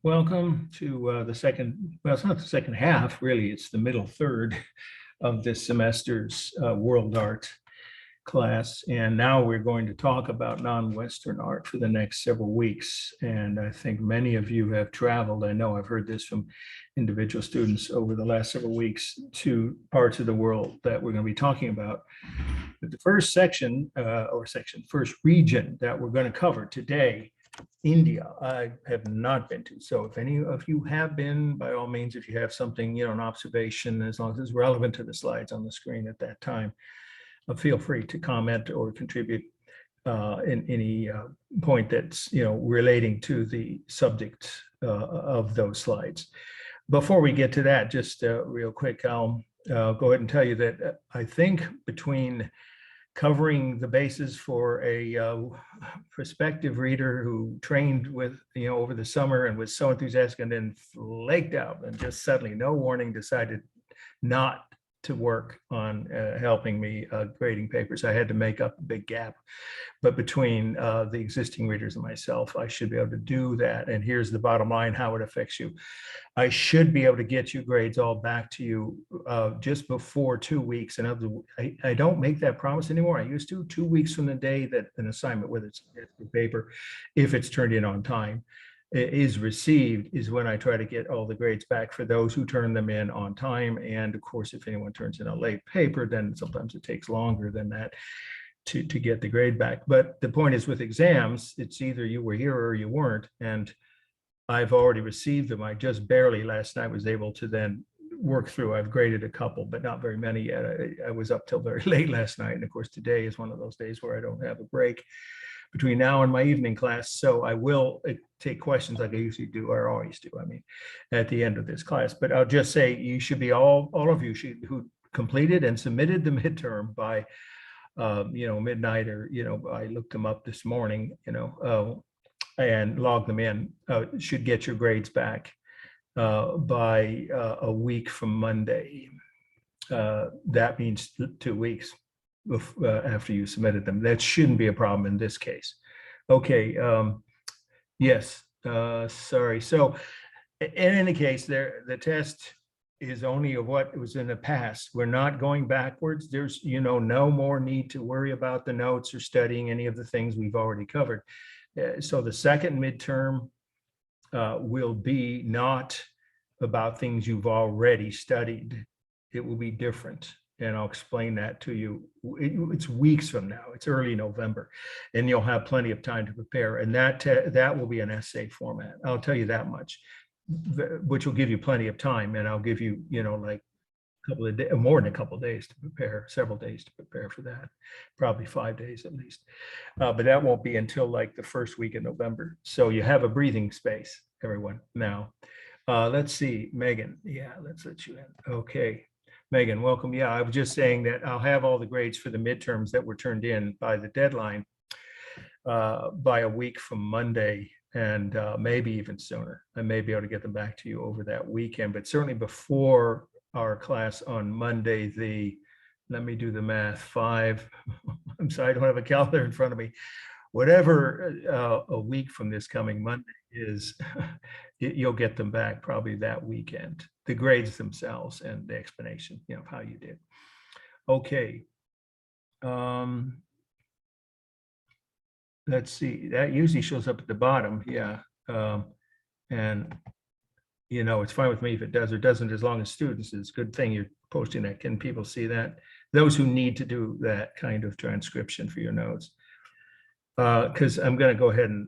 Welcome to the second, well, it's not the second half, really, it's the middle third of this semester's World Art class. And now we're going to talk about non-Western art for the next several weeks. And I think many of you have traveled. I know I've heard this from individual students over the last several weeks to parts of the world that we're going to be talking about. But the first section, first region that we're going to cover today, India, I have not been to. So if any of you have been, by all means, if you have something, an observation, as long as it's relevant to the slides on the screen at that time, feel free to comment or contribute in any point that's, relating to the subject of those slides. Before we get to that, just real quick, I'll go ahead and tell you that I think between covering the basis for a prospective reader who trained with, over the summer and was so enthusiastic and then flaked out and just suddenly, no warning, decided not to work on helping me grading papers. I had to make up a big gap. But between the existing readers and myself, I should be able to do that. And here's the bottom line, how it affects you. I should be able to get you grades all back to you just before 2 weeks. And I don't make that promise anymore. I used to 2 weeks from the day that an assignment, whether it's a paper, if it's turned in on time, is received, is when I try to get all the grades back for those who turn them in on time. And of course, if anyone turns in a late paper, then sometimes it takes longer than that to get the grade back. But the point is, with exams, it's either you were here or you weren't. And I've already received them. I just barely last night was able to then work through. I've graded a couple, but not very many yet. I was up till very late last night. And of course, today is one of those days where I don't have a break between now and my evening class. So I will take questions like I usually do, or always do, at the end of this class. But I'll just say, you should be, all of you who completed and submitted the midterm by, midnight, or, I looked them up this morning, and logged them in, should get your grades back by a week from Monday. That means 2 weeks after you submitted them. That shouldn't be a problem in this case. Okay, yes, sorry. So in any case, the test is only of what was in the past. We're not going backwards. There's, no more need to worry about the notes or studying any of the things we've already covered. So the second midterm will be not about things you've already studied. It will be different. And I'll explain that to you. It's weeks from now. It's early November, and you'll have plenty of time to prepare. And that will be an essay format. I'll tell you that much, which will give you plenty of time. And I'll give you, like a couple of days, more than a couple of days to prepare, several days to prepare for that, probably 5 days at least. But that won't be until like the first week in November. So you have a breathing space, everyone. Now, let's see, Megan. Yeah, let's let you in. Okay. Megan, welcome. Yeah, I was just saying that I'll have all the grades for the midterms that were turned in by the deadline by a week from Monday, and maybe even sooner. I may be able to get them back to you over that weekend, but certainly before our class on Monday, let me do the math, 5, I'm sorry, I don't have a calendar in front of me. Whatever a week from this coming Monday is, you'll get them back probably that weekend, the grades themselves and the explanation, of how you did. Okay. Let's see, that usually shows up at the bottom. Yeah. And it's fine with me if it does or doesn't, as long as students, it's a good thing you're posting that. Can people see that? Those who need to do that kind of transcription for your notes. Because I'm going to go ahead and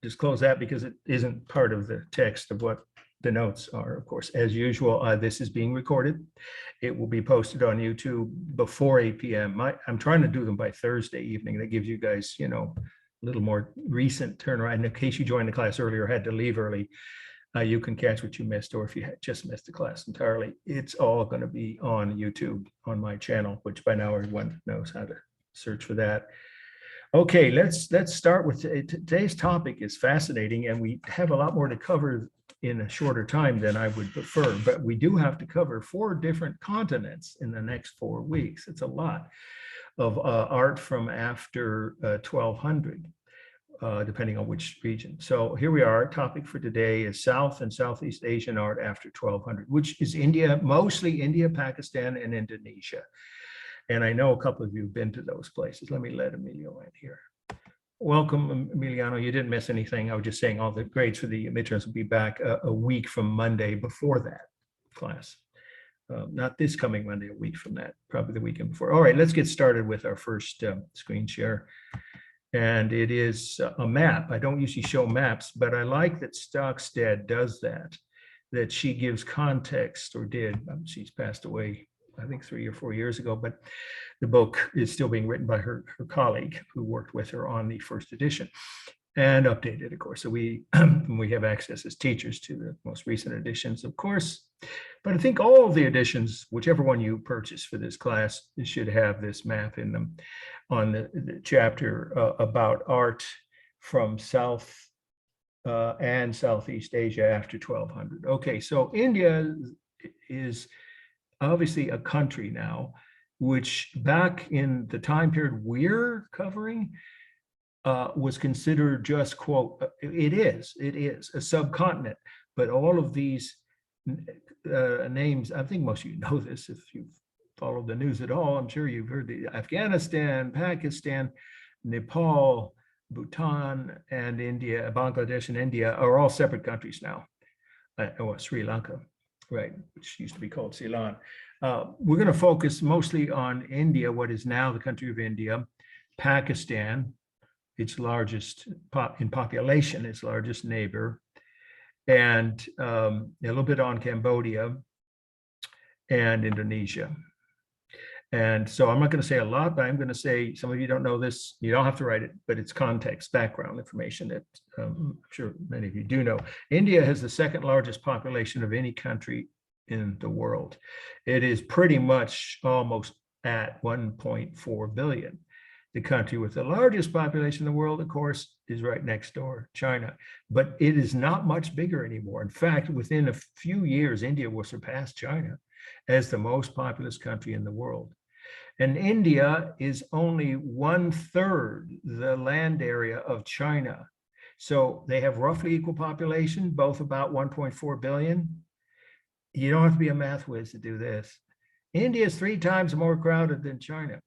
just close that, because it isn't part of the text of what the notes are. Of course, as usual, this is being recorded. It will be posted on YouTube before 8 p.m. I'm trying to do them by Thursday evening. That gives you guys, a little more recent turnaround. In case you joined the class earlier or had to leave early, you can catch what you missed, or if you had just missed the class entirely, it's all going to be on YouTube on my channel, which by now everyone knows how to search for that. Okay, let's start with today's topic. Is fascinating, and we have a lot more to cover in a shorter time than I would prefer, but we do have to cover 4 different continents in the next 4 weeks. It's a lot of art from after 1200. depending on which region. So here we are. Our topic for today is South and Southeast Asian art after 1200, which is India, mostly India, Pakistan, and Indonesia. And I know a couple of you have been to those places. Let me let Emilio in here. Welcome, Emiliano. You didn't miss anything. I was just saying all the grades for the midterms will be back a week from Monday before that class. Not this coming Monday, a week from that, probably the weekend before. All right, let's get started with our first screen share. And it is a map. I don't usually show maps, but I like that Stockstead does that she gives context, or did. She's passed away, I think 3 or 4 years ago, but the book is still being written by her colleague who worked with her on the first edition and updated, of course. So we have access as teachers to the most recent editions, of course. But I think all of the editions, whichever one you purchase for this class, should have this map in them on the chapter about art from South and Southeast Asia after 1200. Okay, so India is obviously a country now, which back in the time period we're covering was considered just, quote, it is a subcontinent, but all of these names, I think most of you know this if you've followed the news at all. I'm sure you've heard the Afghanistan, Pakistan, Nepal, Bhutan, and India, Bangladesh and India are all separate countries now. Sri Lanka, right, which used to be called Ceylon. We're going to focus mostly on India, what is now the country of India, Pakistan, its largest in population, its largest neighbor, and a little bit on Cambodia and Indonesia. And so I'm not going to say a lot, but I'm going to say, some of you don't know this, you don't have to write it, but it's context, background information that I'm sure many of you do know. India has the second largest population of any country in the world. It is pretty much almost at 1.4 billion. The country with the largest population in the world, of course, is right next door, China. But it is not much bigger anymore. In fact, within a few years, India will surpass China as the most populous country in the world. And India is only 1/3 the land area of China. So they have roughly equal population, both about 1.4 billion. You don't have to be a math whiz to do this. India is 3 times more crowded than China.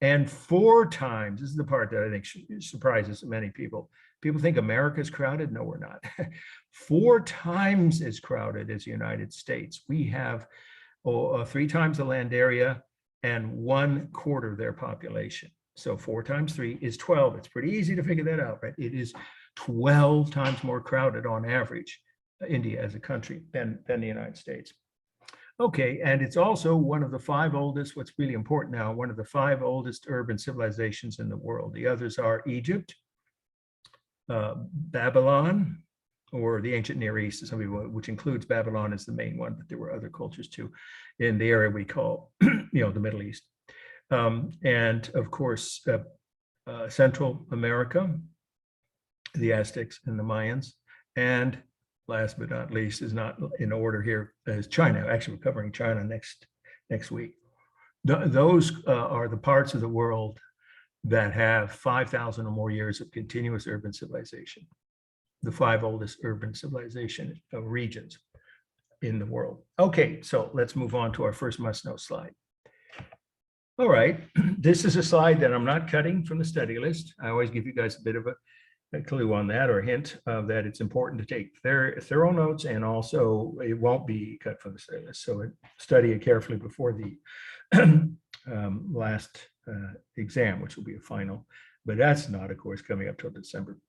And 4 times, this is the part that I think surprises many people. People think America's crowded. No, we're not. 4 times as crowded as the United States. We have 3 times the land area and 1/4 their population. So 4 times 3 is 12. It's pretty easy to figure that out, right? It is 12 times more crowded on average, India as a country, than the United States. Okay, and it's also one of the 5 oldest, what's really important now, one of the 5 oldest urban civilizations in the world. The others are Egypt, Babylon, or the ancient Near East, some people, which includes Babylon as the main one, but there were other cultures too in the area we call, the Middle East. And of course, Central America, the Aztecs and the Mayans, and last but not least, is not in order here, is China. Actually, we're covering China next week. Those are the parts of the world that have 5,000 or more years of continuous urban civilization, the 5 oldest urban civilization regions in the world. Okay, so let's move on to our first must-know slide. All right, this is a slide that I'm not cutting from the study list. I always give you guys a bit of a clue on that, or a hint of that it's important to take thorough notes, and also it won't be cut from the study list. So study it carefully before the last exam, which will be a final, but that's not, of course, coming up till December.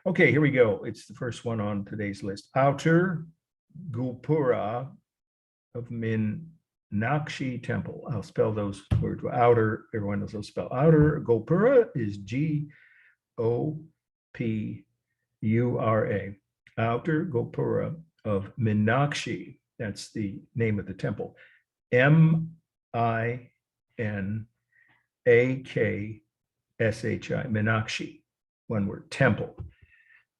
Okay, here we go. It's the first one on today's list. Outer Gopura of Meenakshi Temple. I'll spell those words. Outer, everyone knows they'll spell. Outer Gopura is Gopura. Outer Gopura of Meenakshi. That's the name of the temple. Minakshi. Meenakshi. One word, temple.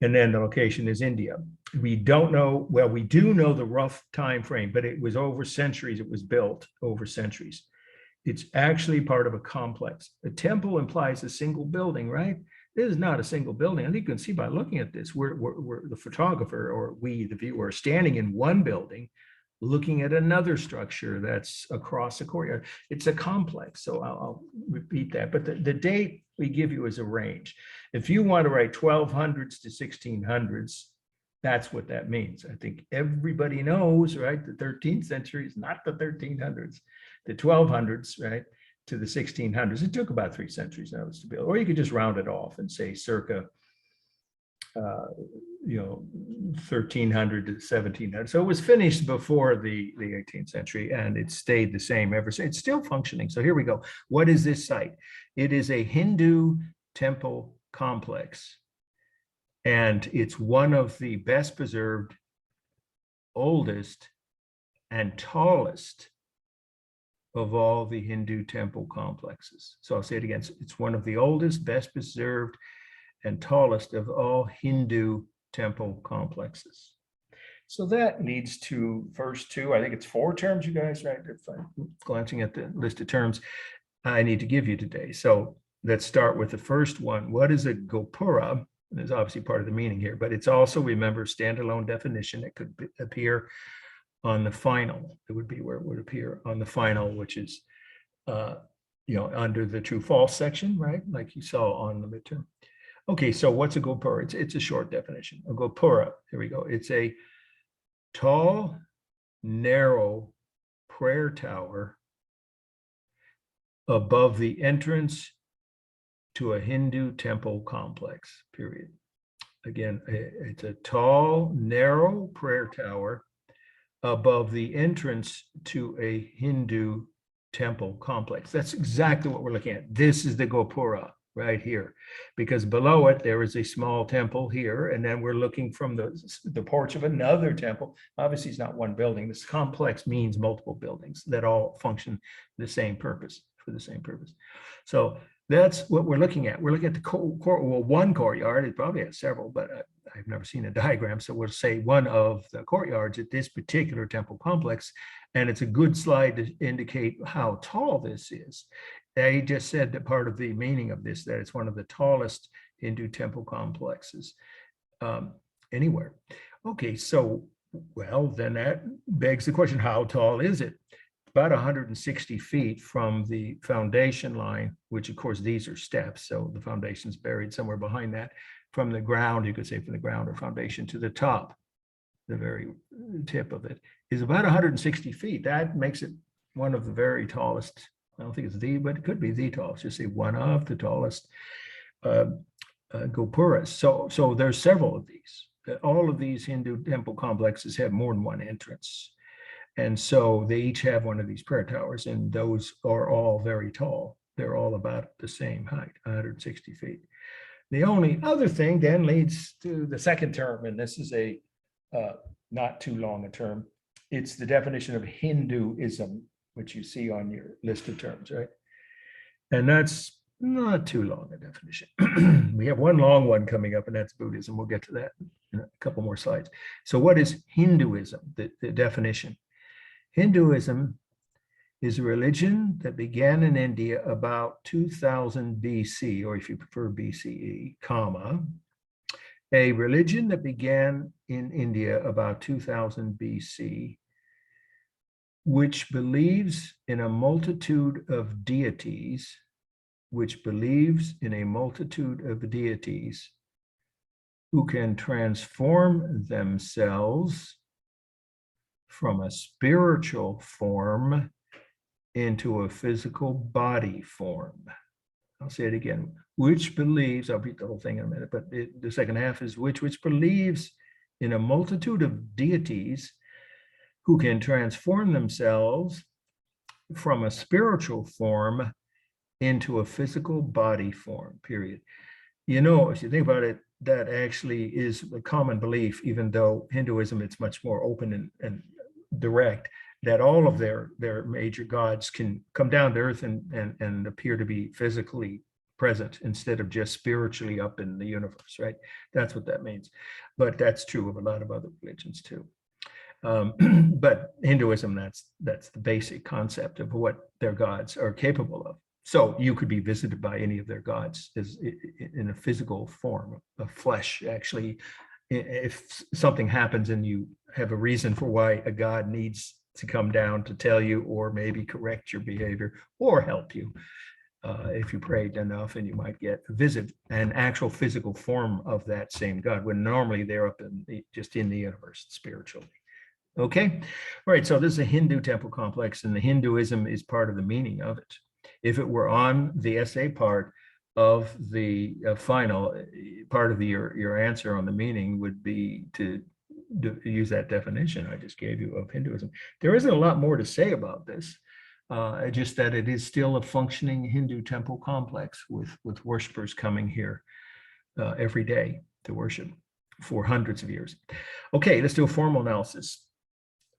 And then the location is India. We don't know, well, we do know the rough time frame, but it was over centuries. It was built over centuries. It's actually part of a complex. A temple implies a single building, right? This is not a single building. I think you can see by looking at this, we're the photographer, or we, the viewer, are standing in one building, looking at another structure that's across a courtyard. It's a complex, so I'll repeat that. But the date we give you is a range. If you want to write 1200s to 1600s, that's what that means. I think everybody knows, right? The 13th century is not the 1300s, the 1200s, right? To the 1600s. It took about 3 centuries now to build, or you could just round it off and say circa 1300 to 1700. So it was finished before the 18th century, and it stayed the same ever since. It's still functioning. So here we go. What is this site? It is a Hindu temple complex, and it's one of the best preserved, oldest, and tallest of all the Hindu temple complexes. So I'll say it again. It's one of the oldest, best preserved, and tallest of all Hindu temple complexes. So that leads to first two, I think it's 4 terms, you guys, right? If I'm glancing at the list of terms I need to give you today. So let's start with the first one. What is a gopura? There's obviously part of the meaning here, but it's also, remember, standalone definition. It could appear on the final. It would be where it would appear on the final, which is, under the true false section, right? Like you saw on the midterm. Okay, so what's a gopura? It's a short definition. A gopura, here we go. It's a tall, narrow prayer tower above the entrance to a Hindu temple complex, period. Again, it's a tall, narrow prayer tower above the entrance to a Hindu temple complex. That's exactly what we're looking at. This is the gopura right here, because below it, there is a small temple here, and then we're looking from the porch of another temple. Obviously, it's not one building. This complex means multiple buildings that all function for the same purpose. So that's what we're looking at. We're looking at the one courtyard. It probably has several, but I've never seen a diagram. So we'll say one of the courtyards at this particular temple complex. And it's a good slide to indicate how tall this is. They just said that part of the meaning of this, that it's one of the tallest Hindu temple complexes anywhere. Okay, so, well, then that begs the question, how tall is it? About 160 feet from the foundation line, which of course these are steps, so the foundation's buried somewhere behind that. From the ground, you could say from the ground or foundation to the top, the very tip of it, is about 160 feet. That makes it one of the very tallest. I don't think it's the, but it could be the tallest. Just say one of the tallest gopuras. So there's several of these. All of these Hindu temple complexes have more than one entrance. And so they each have one of these prayer towers, and those are all very tall. They're all about the same height, 160 feet. The only other thing then leads to the second term, and this is a not too long a term. It's the definition of Hinduism, which you see on your list of terms, right? And that's not too long a definition. We have one long one coming up, and that's Buddhism. We'll get to that in a couple more slides. So what is Hinduism, the definition? Hinduism is a religion that began in India about 2000 BC, or if you prefer BCE, a religion that began in India about 2000 BC, which believes in a multitude of deities, who can transform themselves from a spiritual form into a physical body form. I'll say it again, which believes, I'll read the whole thing in a minute, but the second half is which believes in a multitude of deities who can transform themselves from a spiritual form into a physical body form, period. You know, if you think about it, that actually is a common belief, even though Hinduism, it's much more open and direct, that all of their major gods can come down to earth and appear to be physically present instead of just spiritually up in the universe, right? That's what that means. But that's true of a lot of other religions too. But Hinduism, that's the basic concept of what their gods are capable of. So you could be visited by any of their gods as in a physical form of flesh. Actually, if something happens and you have a reason for why a god needs to come down to tell you, or maybe correct your behavior or help you, if you prayed enough, and you might get a visit, an actual physical form of that same god, when normally they're up in just in the universe spiritually. Okay, all right, so this is a Hindu temple complex, and the Hinduism is part of the meaning of it. If it were on the essay part of the final part of your answer on the meaning would be to use that definition I just gave you of Hinduism. There isn't a lot more to say about this, just that it is still a functioning Hindu temple complex with worshipers coming here every day to worship for hundreds of years. Okay, let's do a formal analysis.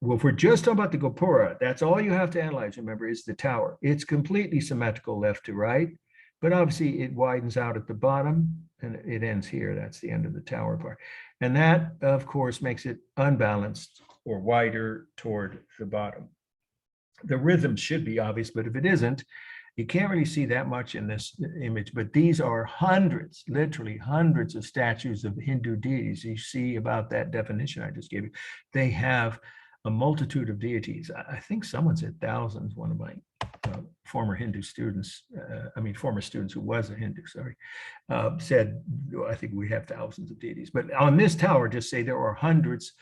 Well, if we're just talking about the Gopura, that's all you have to analyze, remember, is the tower. It's completely symmetrical left to right, but obviously it widens out at the bottom and it ends here. That's the end of the tower part. And that, of course, makes it unbalanced or wider toward the bottom. The rhythm should be obvious, but if it isn't, you can't really see that much in this image, but these are hundreds, literally hundreds of statues of Hindu deities. You see about that definition I just gave you. They have a multitude of deities. I think someone said thousands. One of my former Hindu students, former students who was a Hindu, sorry, said, I think we have thousands of deities. But on this tower, just say there are hundreds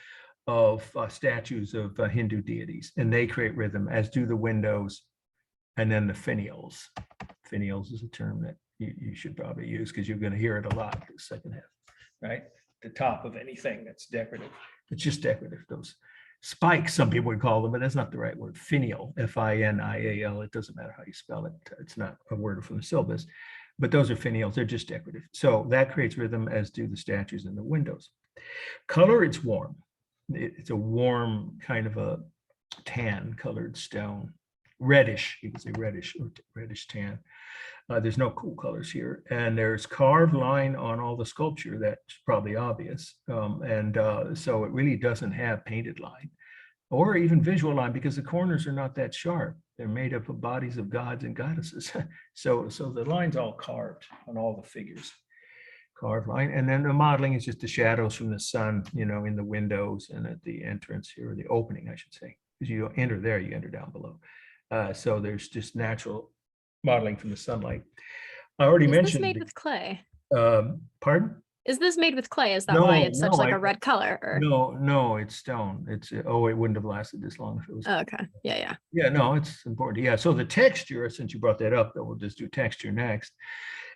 of statues of Hindu deities, and they create rhythm, as do the windows, and then the finials. Finials is a term that you should probably use because you're going to hear it a lot the second half, right? The top of anything that's decorative. It's just decorative. Those spikes, some people would call them, but that's not the right word. Finial, F-I-N-I-A-L. It doesn't matter how you spell it. It's not a word from the syllabus, but those are finials. They're just decorative. So that creates rhythm, as do the statues and the windows. Color, it's warm. It's a warm kind of a tan colored stone. Reddish, you could say reddish or reddish tan. There's no cool colors here. And there's carved line on all the sculpture. That's probably obvious. So it really doesn't have painted line or even visual line, because the corners are not that sharp. They're made up of bodies of gods and goddesses. So the line's all carved on all the figures. Carved line. And then the modeling is just the shadows from the sun, in the windows and at the entrance here, or the opening, I should say. Because you enter there, you enter down below. So there's just natural modeling from the sunlight. I already mentioned. Is this made with clay? Pardon? Is this made with clay? Is that why it's such like a red color? Or? No, it's stone. It wouldn't have lasted this long if it was. Oh, okay. Yeah. Yeah, no, it's important. Yeah. So the texture, since you brought that up, though, we'll just do texture next,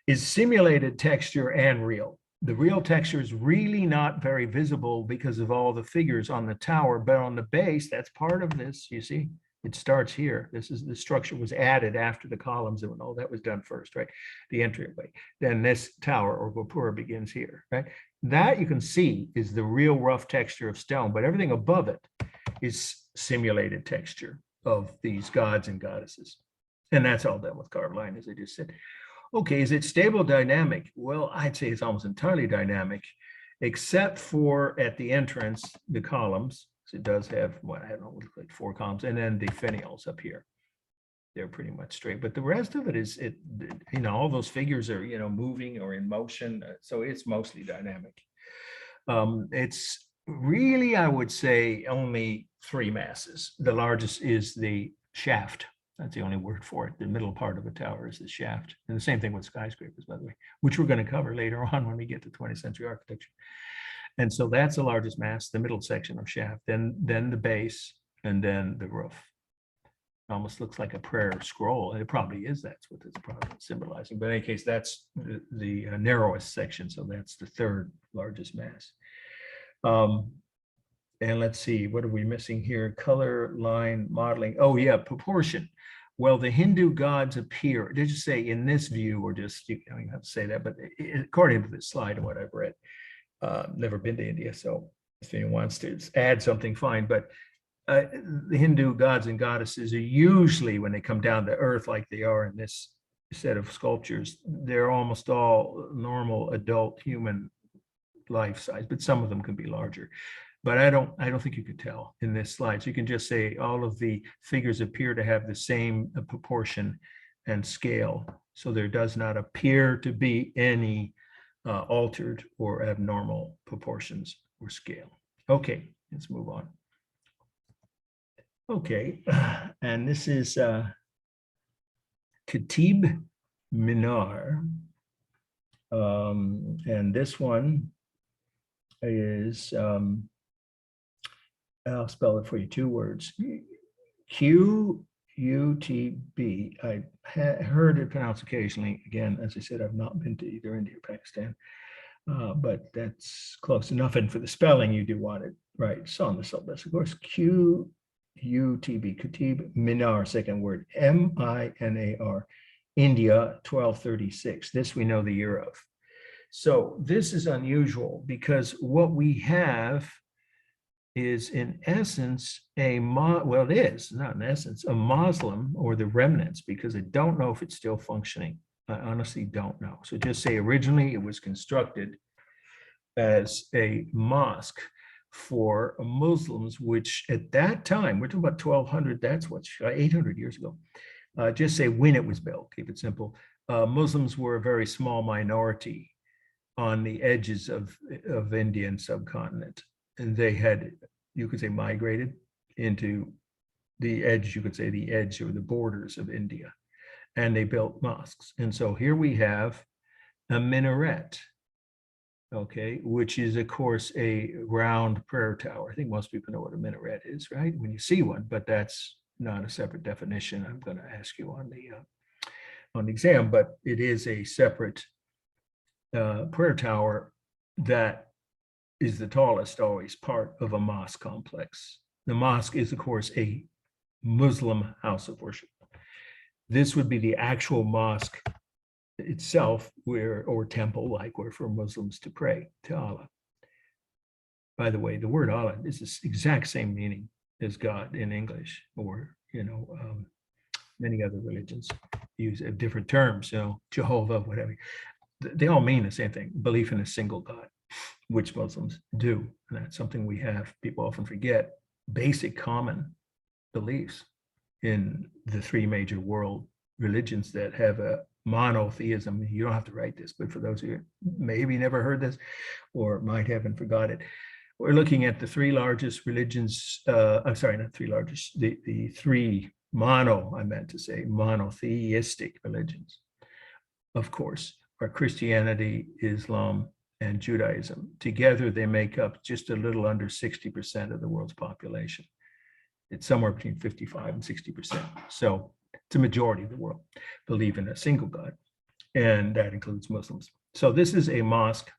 is simulated texture and real. The real texture is really not very visible because of all the figures on the tower, but on the base, that's part of this, you see. It starts here. The structure was added after the columns and all that was done first, right? The entryway. Then this tower or Gopura begins here, right? That you can see is the real rough texture of stone, but everything above it is simulated texture of these gods and goddesses. And that's all done with carved line, as I just said. Okay, is it stable dynamic? Well, I'd say it's almost entirely dynamic, except for at the entrance, the columns. It does have, I don't know, like 4 columns, and then the finials up here. They're pretty much straight, but the rest of it is, all those figures are, moving or in motion. So it's mostly dynamic. It's really, I would say, only 3 masses. The largest is the shaft. That's the only word for it. The middle part of a tower is the shaft. And the same thing with skyscrapers, by the way, which we're going to cover later on when we get to 20th century architecture. And so that's the largest mass, the middle section of shaft, then the base, and then the roof. It almost looks like a prayer scroll, and it probably is. That's what it's probably symbolizing. But in any case, that's the narrowest section, so that's the 3rd largest mass. And let's see, what are we missing here? Color, line, modeling. Oh yeah, proportion. Well, the Hindu gods appear, did you say in this view, or just, you don't even have to say that, but according to this slide and what I've read, never been to India, so if anyone wants to add something, fine. But the Hindu gods and goddesses are usually, when they come down to earth like they are in this set of sculptures, they're almost all normal adult human life size, but some of them can be larger. But I don't think you could tell in this slide. So you can just say all of the figures appear to have the same proportion and scale. So there does not appear to be any altered or abnormal proportions or scale. Okay, let's move on. Okay, and this is Katib Minar. And this one is, I'll spell it for you, 2 words. Qutb. I heard it pronounced occasionally. Again, as I said, I've not been to either India or Pakistan, but that's close enough. And for the spelling, you do want it right. It's on the syllabus, of course. Qutb, Qutb Minar, second word, Minar, India, 1236. This we know the year of. So this is unusual because what we have is in essence well, it is not in essence a Muslim, or the remnants, because I don't know if it's still functioning. I honestly don't know. So just say originally it was constructed as a mosque for Muslims, which at that time, we're talking about 1200, that's what, 800 years ago. Just say when it was built, keep it simple. Muslims were a very small minority on the edges of Indian subcontinent. And they had, you could say, migrated into the edge, you could say the edge or the borders of India. And they built mosques. And so here we have a minaret, okay, which is, of course, a round prayer tower. I think most people know what a minaret is, right? When you see one, but that's not a separate definition. I'm going to ask you on the exam, but it is a separate prayer tower that is the tallest always part of a mosque complex. The mosque is, of course, a Muslim house of worship. This would be the actual mosque itself, or temple, like where for Muslims to pray to Allah. By the way, the word Allah is the exact same meaning as God in English, or many other religions use different terms, Jehovah, whatever. They all mean the same thing, belief in a single God, which Muslims do. And that's something we have, people often forget, basic common beliefs in the 3 major world religions that have a monotheism. You don't have to write this, but for those who maybe never heard this or might have and forgot it, we're looking at the 3 largest religions. I'm sorry, not 3 largest, the 3 monotheistic religions, of course, are Christianity, Islam, and Judaism. Together, they make up just a little under 60% of the world's population. It's somewhere between 55 and 60%. So it's a majority of the world believe in a single God, and that includes Muslims. So this is a mosque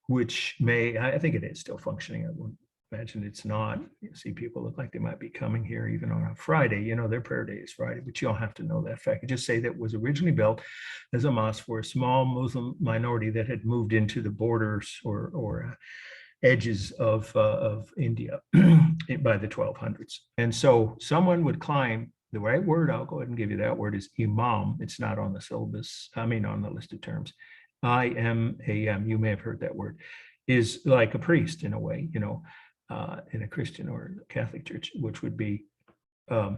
which I think it is still functioning. I wouldn't imagine it's not. You see people look like they might be coming here even on a Friday. Their prayer day is Friday, but you don't have to know that fact. Just say that it was originally built as a mosque for a small Muslim minority that had moved into the borders or edges of India by the 1200s. And so someone would climb, the right word, I'll go ahead and give you that word, is imam. It's not on the syllabus, on the list of terms. I-M-A-M, you may have heard that word, is like a priest in a way, in a Christian or Catholic church, which would be a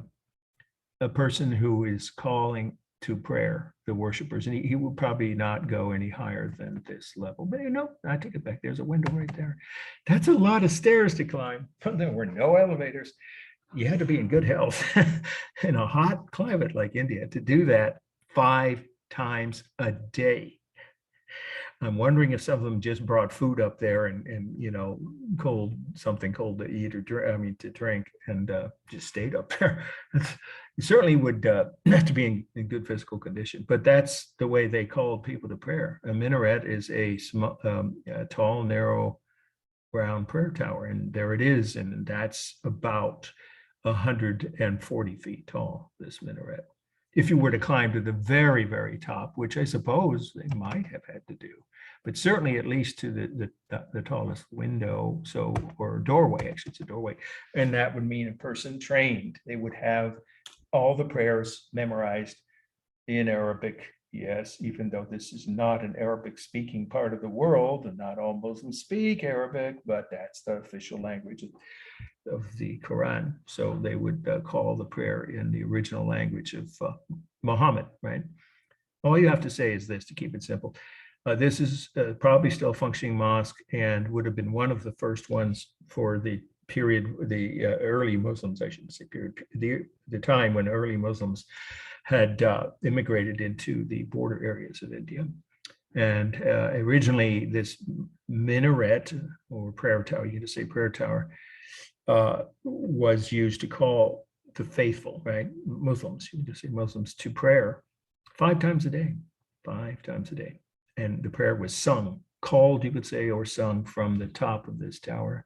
person who is calling to prayer the worshipers. And he would probably not go any higher than this level. But I take it back. There's a window right there. That's a lot of stairs to climb. There were no elevators. You had to be in good health in a hot climate like India to do that 5 times a day. I'm wondering if some of them just brought food up there and something cold to eat or to drink, and just stayed up there. You certainly would have to be in good physical condition, but that's the way they called people to prayer. A minaret is a tall, narrow, round prayer tower, and there it is, and that's about 140 feet tall, this minaret. If you were to climb to the very, very top, which I suppose they might have had to do, but certainly at least to the tallest window, or doorway, actually it's a doorway, and that would mean a person trained. They would have all the prayers memorized in Arabic. Yes, even though this is not an Arabic speaking part of the world, and not all Muslims speak Arabic, but that's the official language of the Quran. So they would call the prayer in the original language of Muhammad, right? All you have to say is this to keep it simple. This is probably still a functioning mosque and would have been one of the first ones for the period, the early Muslims, I shouldn't say period, the time when early Muslims had immigrated into the border areas of India. And originally this minaret or prayer tower, you can just say prayer tower, was used to call the faithful, right? Muslims, you can just say Muslims, to prayer 5 times a day, 5 times a day. And the prayer was sung, called, you could say, or sung from the top of this tower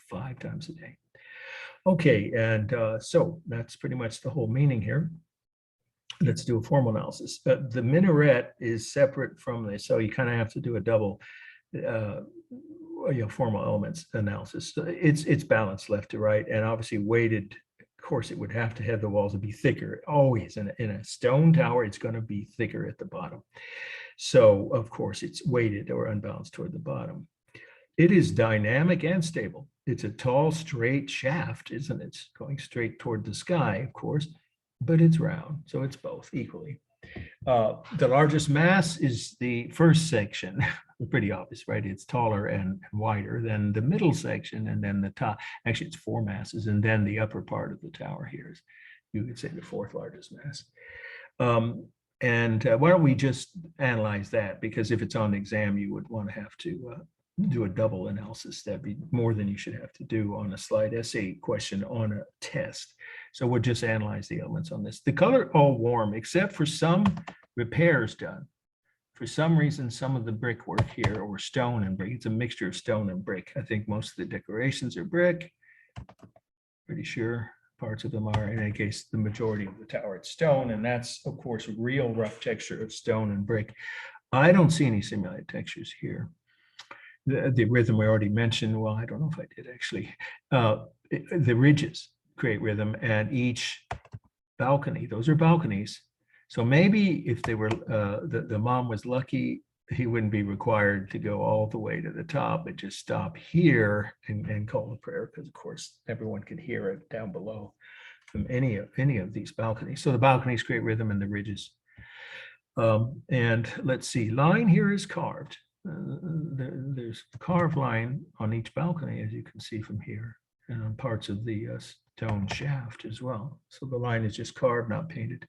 5 times a day. Okay, and so that's pretty much the whole meaning here. Let's do a formal analysis. The minaret is separate from this, so you kind of have to do a double formal elements analysis. It's balanced left to right, and obviously weighted. Of course, it would have to have the walls to be thicker. Always in a stone tower, it's going to be thicker at the bottom. So, of course, it's weighted or unbalanced toward the bottom. It is dynamic and stable. It's a tall, straight shaft, isn't it? It's going straight toward the sky, of course, but it's round, so it's both equally. The largest mass is the first section. Pretty obvious, right? It's taller and wider than the middle section, and then the top. Actually, it's 4 masses, and then the upper part of the tower here is, you could say, the 4th largest mass. And why don't we just analyze that? Because if it's on the exam, you would want to have to do a double analysis. That'd be more than you should have to do on a slide essay question on a test. So we'll just analyze the elements on this. The color all warm, except for some repairs done. For some reason, some of the brickwork here, or stone and brick, it's a mixture of stone and brick. I think most of the decorations are brick. Pretty sure parts of them are. In any case, the majority of the tower, it's stone, and that's, of course, real rough texture of stone and brick. I don't see any simulated textures here. The rhythm we already mentioned, well, I don't know if I did actually. The ridges create rhythm, and each balcony, those are balconies. So maybe if they were, the mom was lucky, he wouldn't be required to go all the way to the top, but just stop here and call a prayer, because of course everyone can hear it down below from any of these balconies. So the balconies create rhythm and the ridges. And let's see, line here is carved. There's a carved line on each balcony, as you can see from here, and on parts of the stone shaft as well. So the line is just carved, not painted.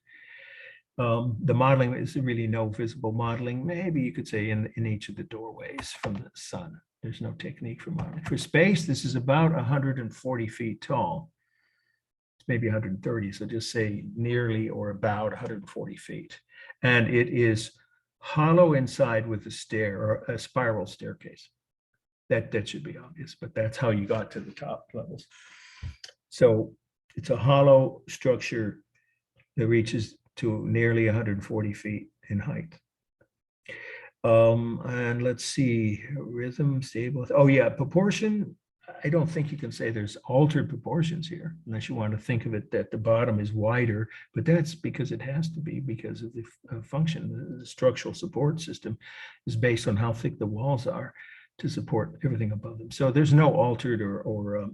The modeling is really no visible modeling. Maybe you could say in each of the doorways from the sun. There's no technique for modeling. For space, this is about 140 feet tall. It's maybe 130, so just say nearly or about 140 feet. And it is hollow inside with a stair or a spiral staircase. That should be obvious, but that's how you got to the top levels. So it's a hollow structure that reaches to nearly 140 feet in height. And let's see, rhythm, stable. Oh yeah, proportion. I don't think you can say there's altered proportions here, unless you want to think of it that the bottom is wider, but that's because it has to be because of the function. The structural support system is based on how thick the walls are to support everything above them. So there's no altered or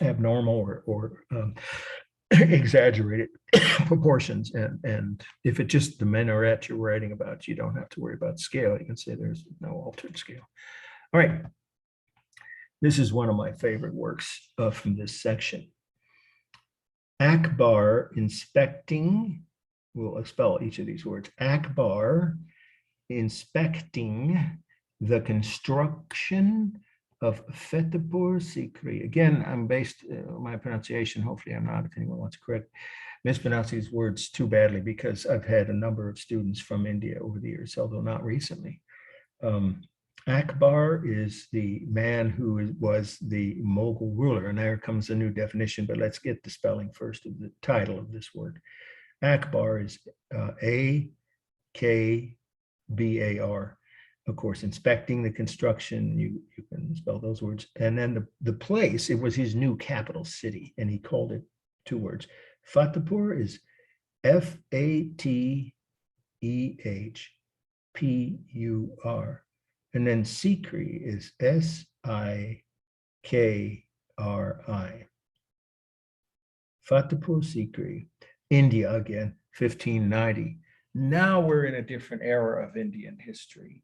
abnormal or exaggerated proportions, and if it's just the minaret you're writing about, you don't have to worry about scale. You can say there's no altered scale. All right, this is one of my favorite works from this section. Akbar inspecting, we'll spell each of these words. Akbar inspecting the construction of Fatehpur Sikri. Again, I'm based my pronunciation, hopefully I'm not, if anyone wants to correct, mispronounce these words too badly, because I've had a number of students from India over the years, although not recently. Akbar is the man who was the Mughal ruler, and there comes a new definition, but let's get the spelling first of the title of this word. Akbar is A-K-B-A-R. Of course, inspecting the construction, you can spell those words. And then the place, it was his new capital city, and he called it 2 words. Fatehpur is F-A-T-E-H-P-U-R. And then Sikri is S-I-K-R-I. Fatehpur Sikri, India again. 1590. Now we're in a different era of Indian history.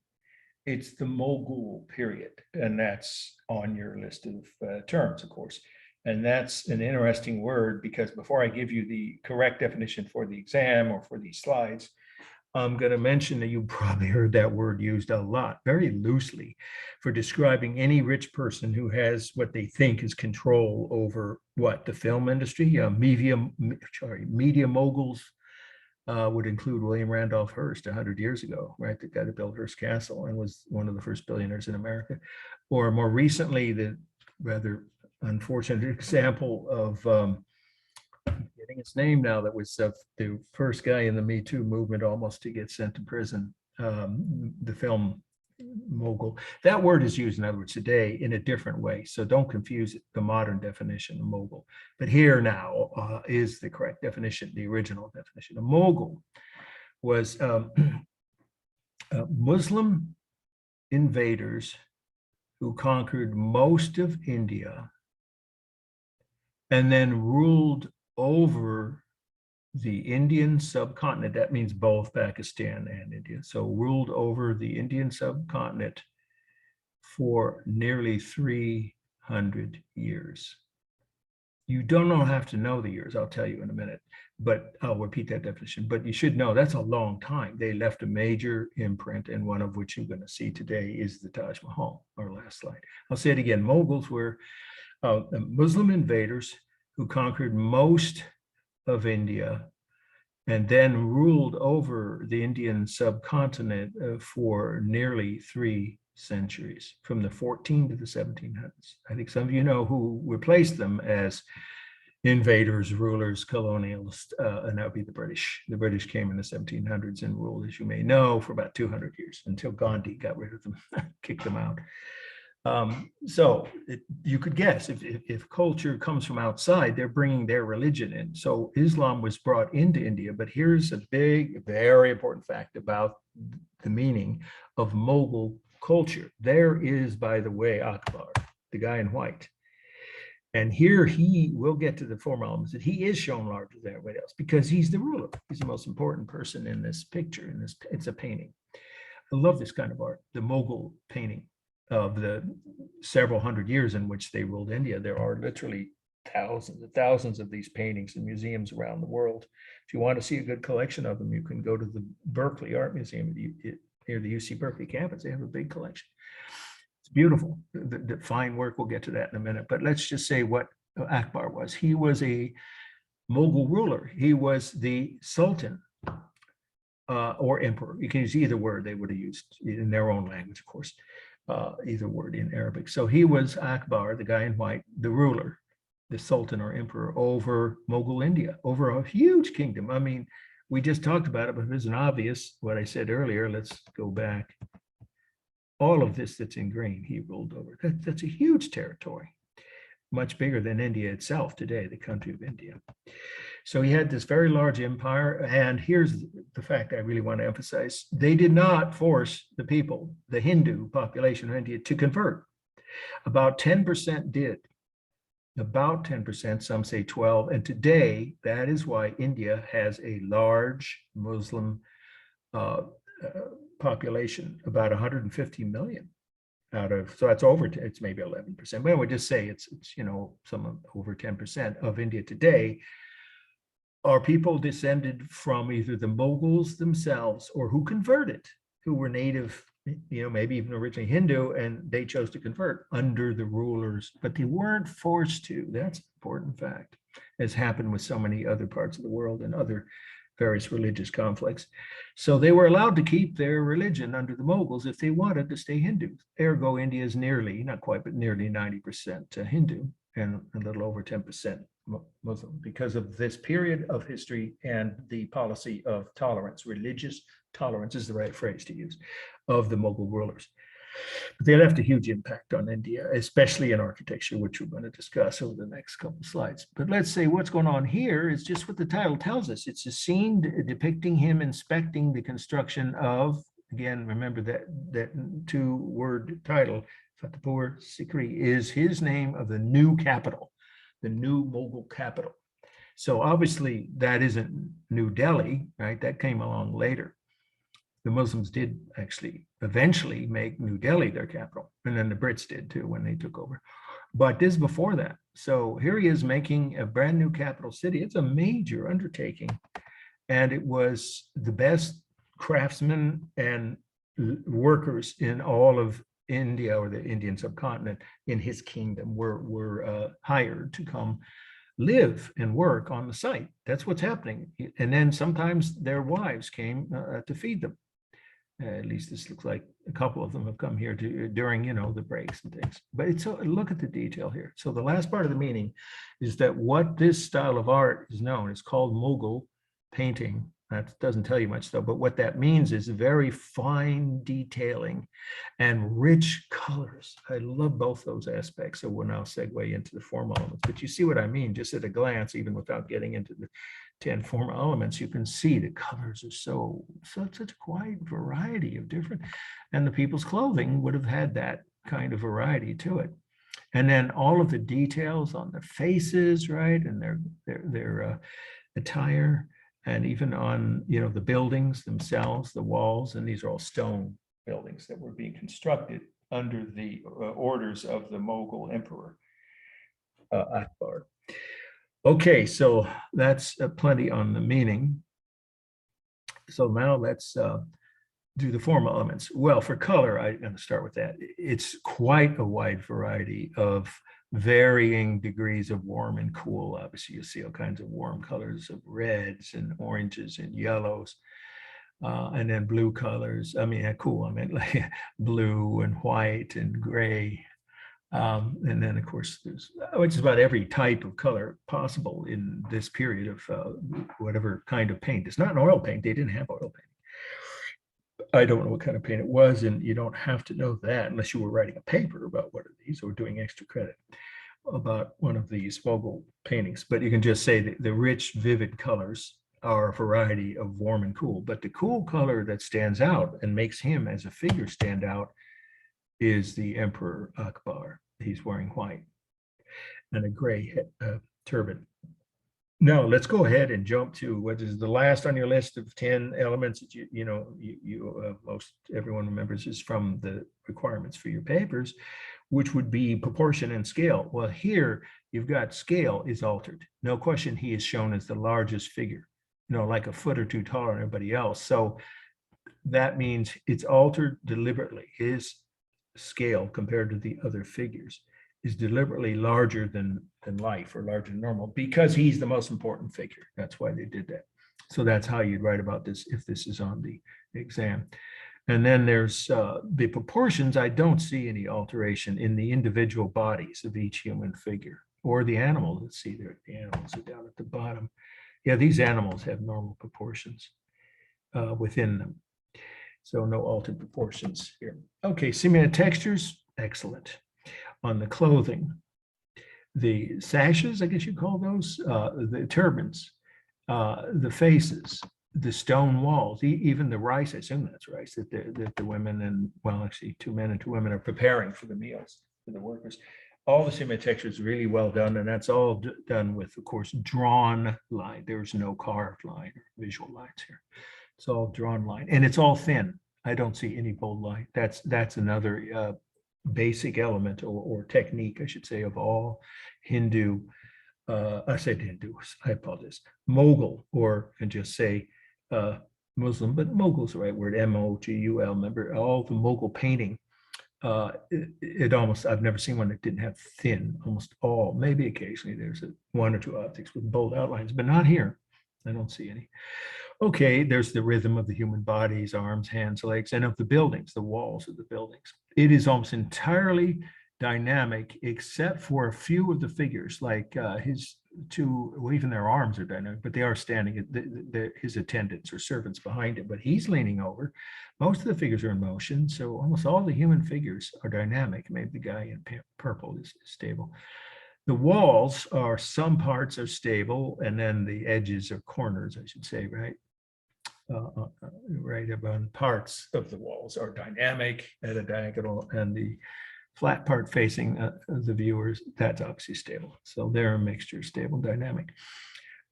It's the Mughal period, and that's on your list of terms, of course. And that's an interesting word, because before I give you the correct definition for the exam or for these slides, I'm going to mention that you probably heard that word used a lot, very loosely, for describing any rich person who has what they think is control over what? The film industry, media moguls would include William Randolph Hearst 100 years ago, right? The guy that built Hearst Castle and was one of the first billionaires in America. Or more recently, the rather unfortunate example of getting its name now, that was the first guy in the Me Too movement almost to get sent to prison, the film mogul. That word is used, in other words, today in a different way. So don't confuse the modern definition of mogul. But here now is the correct definition, the original definition. A mogul was Muslim invaders who conquered most of India and then ruled over the Indian subcontinent. That means both Pakistan and India. So ruled over the Indian subcontinent for nearly 300 years. You don't have to know the years, I'll tell you in a minute, but I'll repeat that definition. But you should know that's a long time. They left a major imprint, and one of which you're going to see today is the Taj Mahal, our last slide. I'll say it again. Moguls were Muslim invaders who conquered most of India and then ruled over the Indian subcontinent for nearly 3 centuries, from the 14 to the 1700s. I think some of you know who replaced them as invaders, rulers, colonialists, and that would be the British. The British came in the 1700s and ruled, as you may know, for about 200 years until Gandhi got rid of them, kicked them out. You could guess if culture comes from outside, they're bringing their religion in. So Islam was brought into India, but here's a big, very important fact about the meaning of Mughal culture. There is, by the way, Akbar, the guy in white. And here we'll get to the formal elements, that he is shown larger than everybody else because he's the ruler. He's the most important person in this picture. It's a painting. I love this kind of art, the Mughal painting of the several hundred years in which they ruled India. There are literally thousands and thousands of these paintings in museums around the world. If you want to see a good collection of them, you can go to the Berkeley Art Museum near the UC Berkeley campus. They have a big collection. It's beautiful. The fine work, we'll get to that in a minute. But let's just say what Akbar was. He was a Mughal ruler. He was the Sultan or emperor. You can use either word they would have used in their own language, of course. Either word in Arabic. So he was Akbar, the guy in white, the ruler, the Sultan or emperor over Mughal India, over a huge kingdom. I mean, we just talked about it, but it isn't obvious what I said earlier. Let's go back. All of this that's in green, he ruled over. That's a huge territory, much bigger than India itself today, the country of India. So he had this very large empire. And here's the fact I really want to emphasize. They did not force the people, the Hindu population of India, to convert. About 10% did. About 10%, some say 12. And today, that is why India has a large Muslim population, about 150 million out of, so that's over, it's maybe 11%, but I would just say it's some over 10% of India today are people descended from either the Mughals themselves or who converted, who were native, maybe even originally Hindu, and they chose to convert under the rulers, but they weren't forced to. That's an important fact, as happened with so many other parts of the world and other various religious conflicts. So they were allowed to keep their religion under the Mughals if they wanted to stay Hindu. Ergo, India is nearly, not quite, but nearly 90% Hindu and a little over 10% Muslim because of this period of history and the policy of tolerance. Religious tolerance is the right phrase to use, of the Mughal rulers. But they left a huge impact on India, especially in architecture, which we're going to discuss over the next couple of slides. But let's say what's going on here is just what the title tells us. It's a scene depicting him inspecting the construction of, again, remember that 2-word title, Fatehpur Sikri, is his name of the new capital, the new Mughal capital. So obviously that isn't New Delhi, right? That came along later. The Muslims did actually eventually make New Delhi their capital, and then the Brits did too when they took over. But this is before that. So here he is making a brand new capital city. It's a major undertaking. And it was the best craftsmen and workers in all of India or the Indian subcontinent in his kingdom were hired to come live and work on the site. That's what's happening. And then sometimes their wives came to feed them. At least this looks like a couple of them have come here during, the breaks and things. But it's look at the detail here. So the last part of the meaning is that what this style of art is known, it's called Mughal painting. That doesn't tell you much though, but what that means is very fine detailing and rich colors. I love both those aspects. So we'll now segue into the formal elements, but you see what I mean, just at a glance, even without getting into the 10 formal elements, you can see the colors are such a wide variety of different, and the people's clothing would have had that kind of variety to it. And then all of the details on their faces, right, and their attire, and even on the buildings themselves, the walls, and these are all stone buildings that were being constructed under the orders of the Mughal emperor Akbar. Okay, so that's plenty on the meaning. So now let's do the formal elements. Well, for color, I'm going to start with that. It's quite a wide variety of varying degrees of warm and cool. Obviously, you'll see all kinds of warm colors of reds and oranges and yellows, and then blue colors. I mean, cool. I meant like blue and white and gray. And then, of course, there's just about every type of color possible in this period of whatever kind of paint. It's not an oil paint. They didn't have oil paint. I don't know what kind of paint it was, and you don't have to know that unless you were writing a paper about one of these or doing extra credit about one of these Mughal paintings. But you can just say that the rich, vivid colors are a variety of warm and cool. But the cool color that stands out and makes him as a figure stand out is the Emperor Akbar. He's wearing white and a gray turban. Now let's go ahead and jump to what is the last on your list of 10 elements that most everyone remembers is from the requirements for your papers, which would be proportion and scale. Well, here you've got scale is altered. No question, he is shown as the largest figure, like a foot or two taller than everybody else. So that means it's altered deliberately. His scale compared to the other figures is deliberately larger than life or larger than normal because he's the most important figure. That's why they did that. So that's how you'd write about this if this is on the exam. And then there's the proportions. I don't see any alteration in the individual bodies of each human figure or the animal. Let's see there, the animals are down at the bottom. Yeah, these animals have normal proportions within them. So no altered proportions here. Okay, simulated textures, excellent. On the clothing, the sashes, I guess you call those, the turbans, the faces, the stone walls, even the rice, I assume that's rice, that the women and, well, actually 2 men and 2 women are preparing for the meals for the workers. All the simulated textures really well done, and that's all done with, of course, drawn line. There's no carved line or visual lines here. It's all drawn line, and it's all thin. I don't see any bold line. That's another basic element or technique, I should say, of all Hindu. I said Hindu. I apologize. Mughal, or can just say Muslim, but Mughal is the right word. M-O-G-U-L. Remember, all the Mughal painting. It almost, I've never seen one that didn't have thin. Almost all, maybe occasionally there's 1 or 2 objects with bold outlines, but not here. I don't see any. Okay, there's the rhythm of the human bodies, arms, hands, legs, and of the buildings, the walls of the buildings. It is almost entirely dynamic, except for a few of the figures, like his 2, well, even their arms are dynamic, but they are standing, his attendants or servants behind him, but he's leaning over. Most of the figures are in motion, so almost all the human figures are dynamic. Maybe the guy in purple is stable. The walls are, some parts are stable, and then the edges or corners, I should say, right? Right about parts of the walls are dynamic at a diagonal, and the flat part facing the viewers, that's obviously stable. So they're a mixture, stable, dynamic.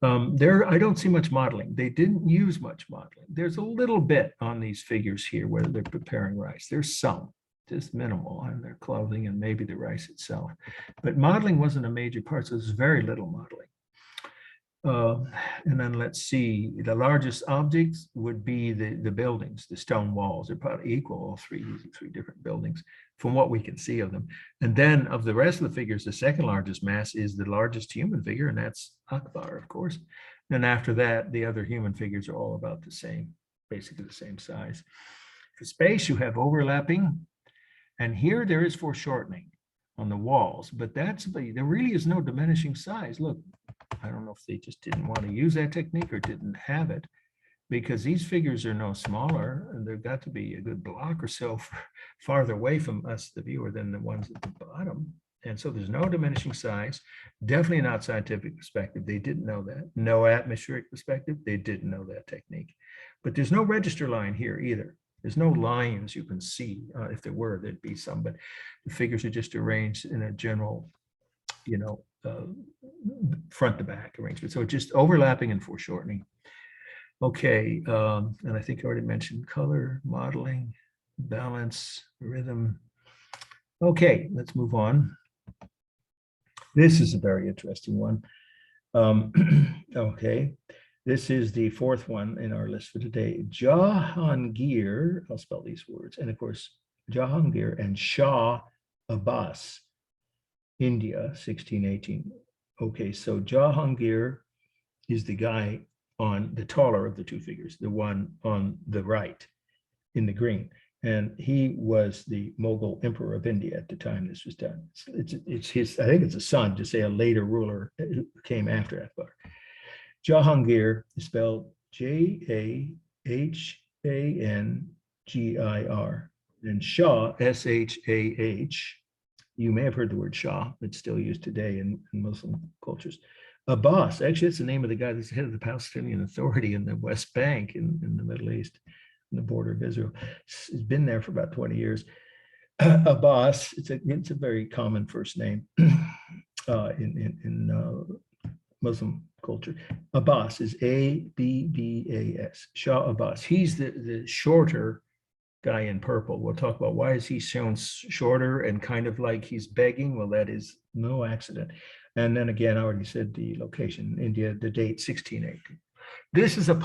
I don't see much modeling. They didn't use much modeling. There's a little bit on these figures here where they're preparing rice. There's some, just minimal on their clothing and maybe the rice itself. But modeling wasn't a major part, so there's very little modeling. And then let's see, the largest objects would be the buildings, the stone walls. They're probably equal, all three different buildings from what we can see of them. And then of the rest of the figures, the second largest mass is the largest human figure, and that's Akbar, of course. And after that, the other human figures are all about the same, basically the same size. For space, you have overlapping, and here there is foreshortening on the walls, but there really is no diminishing size. Look, I don't know if they just didn't want to use that technique or didn't have it, because these figures are no smaller, and they've got to be a good block or so farther away from us, the viewer, than the ones at the bottom. And so there's no diminishing size, definitely not scientific perspective. They didn't know that. No atmospheric perspective. They didn't know that technique. But there's no register line here either. There's no lines you can see. If there were, there'd be some, but the figures are just arranged in a general, front to back arrangement. So just overlapping and foreshortening. Okay, and I think I already mentioned color, modeling, balance, rhythm. Okay, let's move on. This is a very interesting one. Okay, this is the fourth one in our list for today. Jahangir, I'll spell these words, and of course, Jahangir and Shah Abbas, India, 1618. Okay, so Jahangir is the guy on the taller of the two figures, the one on the right in the green. And he was the Mughal emperor of India at the time this was done. It's his, I think it's a son, to say a later ruler who came after Akbar. Jahangir is spelled Jahangir, and Shah, Shah. You may have heard the word Shah. It's still used today in Muslim cultures. Abbas, actually, it's the name of the guy that's head of the Palestinian Authority in the West Bank in the Middle East, on the border of Israel. He's been there for about 20 years. Abbas, it's a very common first name in Muslim culture. Abbas is Abbas, Shah Abbas. He's the shorter guy in purple. We'll talk about why is he shown shorter and kind of like he's begging. Well, that is no accident. And then again, I already said the location, India, the date 1618. This is a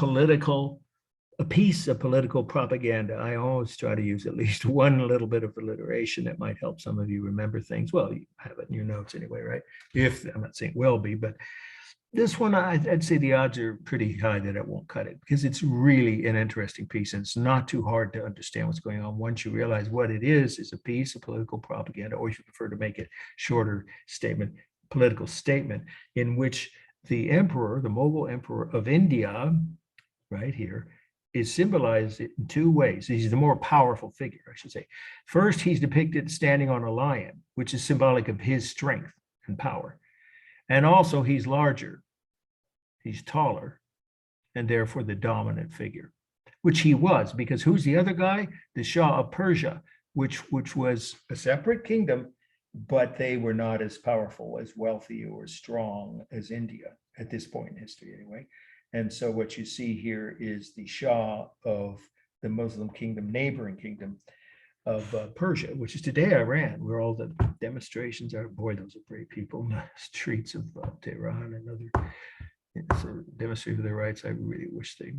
piece of political propaganda. I always try to use at least one little bit of alliteration that might help some of you remember things. Well, you have it in your notes anyway, right? I'm not saying will be, but this one, I'd say the odds are pretty high that it won't cut it, because it's really an interesting piece, and it's not too hard to understand what's going on once you realize what it is a piece of political propaganda, or if you prefer to make it shorter statement, political statement, in which the emperor, the Mughal emperor of India, right here, is symbolized in two ways. He's the more powerful figure, I should say. First, he's depicted standing on a lion, which is symbolic of his strength and power. And also he's larger, he's taller, and therefore the dominant figure, which he was, because who's the other guy? The Shah of Persia, which was a separate kingdom, but they were not as powerful, as wealthy, or strong as India at this point in history anyway. And so what you see here is the Shah of the Muslim kingdom, neighboring kingdom of Persia, which is today Iran, where all the demonstrations are. Boy, those are brave people in the streets of Tehran and other demonstrating for their rights. I really wish they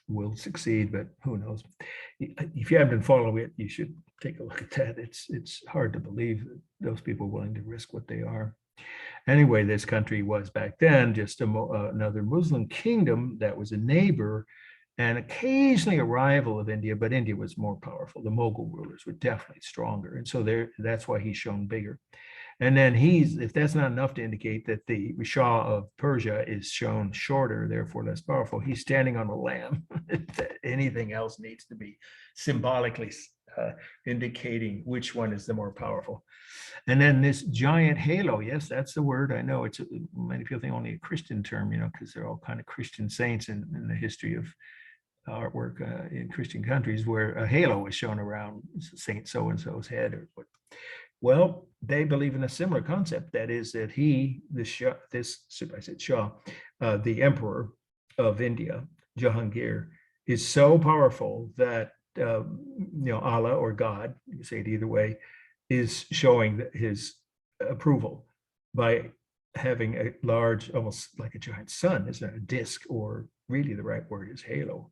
will succeed, but who knows? If you haven't been following it, you should take a look at that. It's hard to believe that those people are willing to risk what they are. Anyway, this country was back then just another Muslim kingdom that was a neighbor and occasionally a rival of India, but India was more powerful. The Mughal rulers were definitely stronger. And so that's why he's shown bigger. And then if that's not enough to indicate that the Shah of Persia is shown shorter, therefore less powerful, he's standing on a lamb. Anything else needs to be symbolically indicating which one is the more powerful. And then this giant halo, yes, that's the word. I know many people think only a Christian term, because they're all kind of Christian saints in the history of artwork in Christian countries, where a halo is shown around Saint so-and-so's head or what. Well, they believe in a similar concept. That is that Shah the emperor of India, Jahangir, is so powerful that Allah or God, you say it either way, is showing his approval by having a large, almost like a giant sun, isn't it? A disc, or really the right word is halo,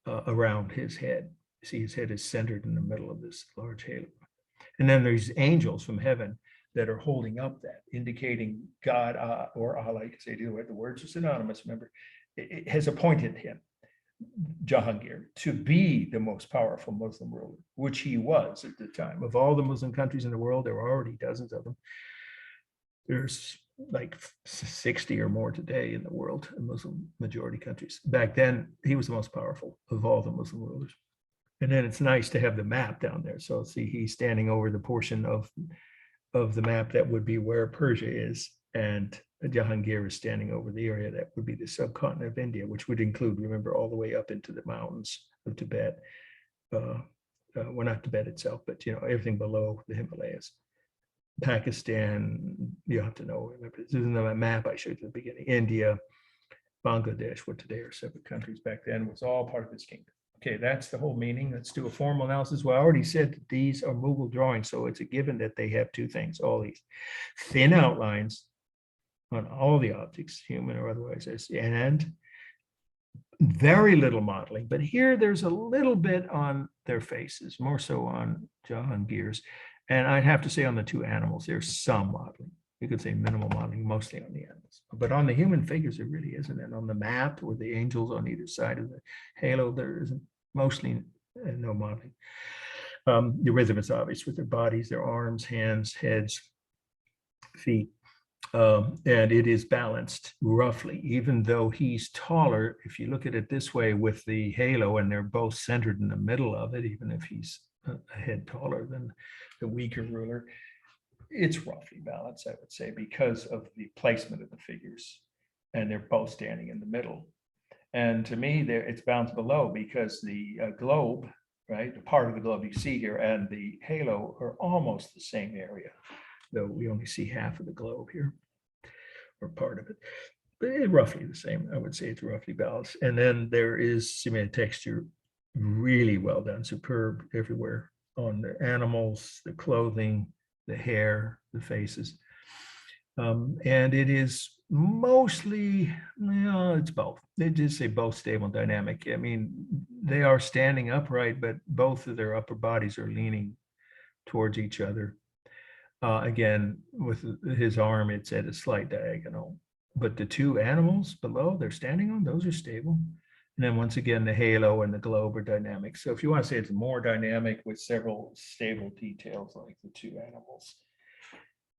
around his head. See, his head is centered in the middle of this large halo. And then there's angels from heaven that are holding up that, indicating God or Allah, you can say it either way, the words are synonymous, remember, it has appointed him, Jahangir, to be the most powerful Muslim ruler, which he was at the time. Of all the Muslim countries in the world, there were already dozens of them. There's like 60 or more today in the world, in Muslim majority countries. Back then, he was the most powerful of all the Muslim rulers. And then it's nice to have the map down there. So see, he's standing over the portion of the map that would be where Persia is, and Jahangir is standing over the area that would be the subcontinent of India, which would include, remember, all the way up into the mountains of Tibet. Well, not Tibet itself, but everything below the Himalayas. Pakistan, you have to know, remember, this is in the map I showed you at the beginning. India, Bangladesh, what today are separate countries, back then was all part of this kingdom. Okay, that's the whole meaning. Let's do a formal analysis. Well, I already said that these are Mughal drawings, so it's a given that they have two things, all these thin outlines on all the objects, human or otherwise, and very little modeling. But here there's a little bit on their faces, more so on Jahangir's. And I'd have to say on the two animals, there's some modeling. You could say minimal modeling, mostly on the animals. But on the human figures, there really isn't. And on the map with the angels on either side of the halo, there isn't mostly no modeling. The rhythm is obvious with their bodies, their arms, hands, heads, feet. And it is balanced roughly, even though he's taller. If you look at it this way with the halo, and they're both centered in the middle of it, even if he's a head taller than the weaker ruler, it's roughly balanced, I would say, because of the placement of the figures, and they're both standing in the middle. And to me, it's balanced below because the globe, right, the part of the globe you see here, and the halo are almost the same area, though we only see half of the globe here, or part of it. But it's roughly the same. I would say it's roughly balanced. And then there is similar texture, really well done, superb everywhere on the animals, the clothing, the hair, the faces. And it is mostly, it's both. They just say both stable and dynamic. I mean, they are standing upright, but both of their upper bodies are leaning towards each other. Again, with his arm, it's at a slight diagonal. But the two animals below they're standing on, those are stable. And then once again, the halo and the globe are dynamic. So if you want to say it's more dynamic with several stable details like the two animals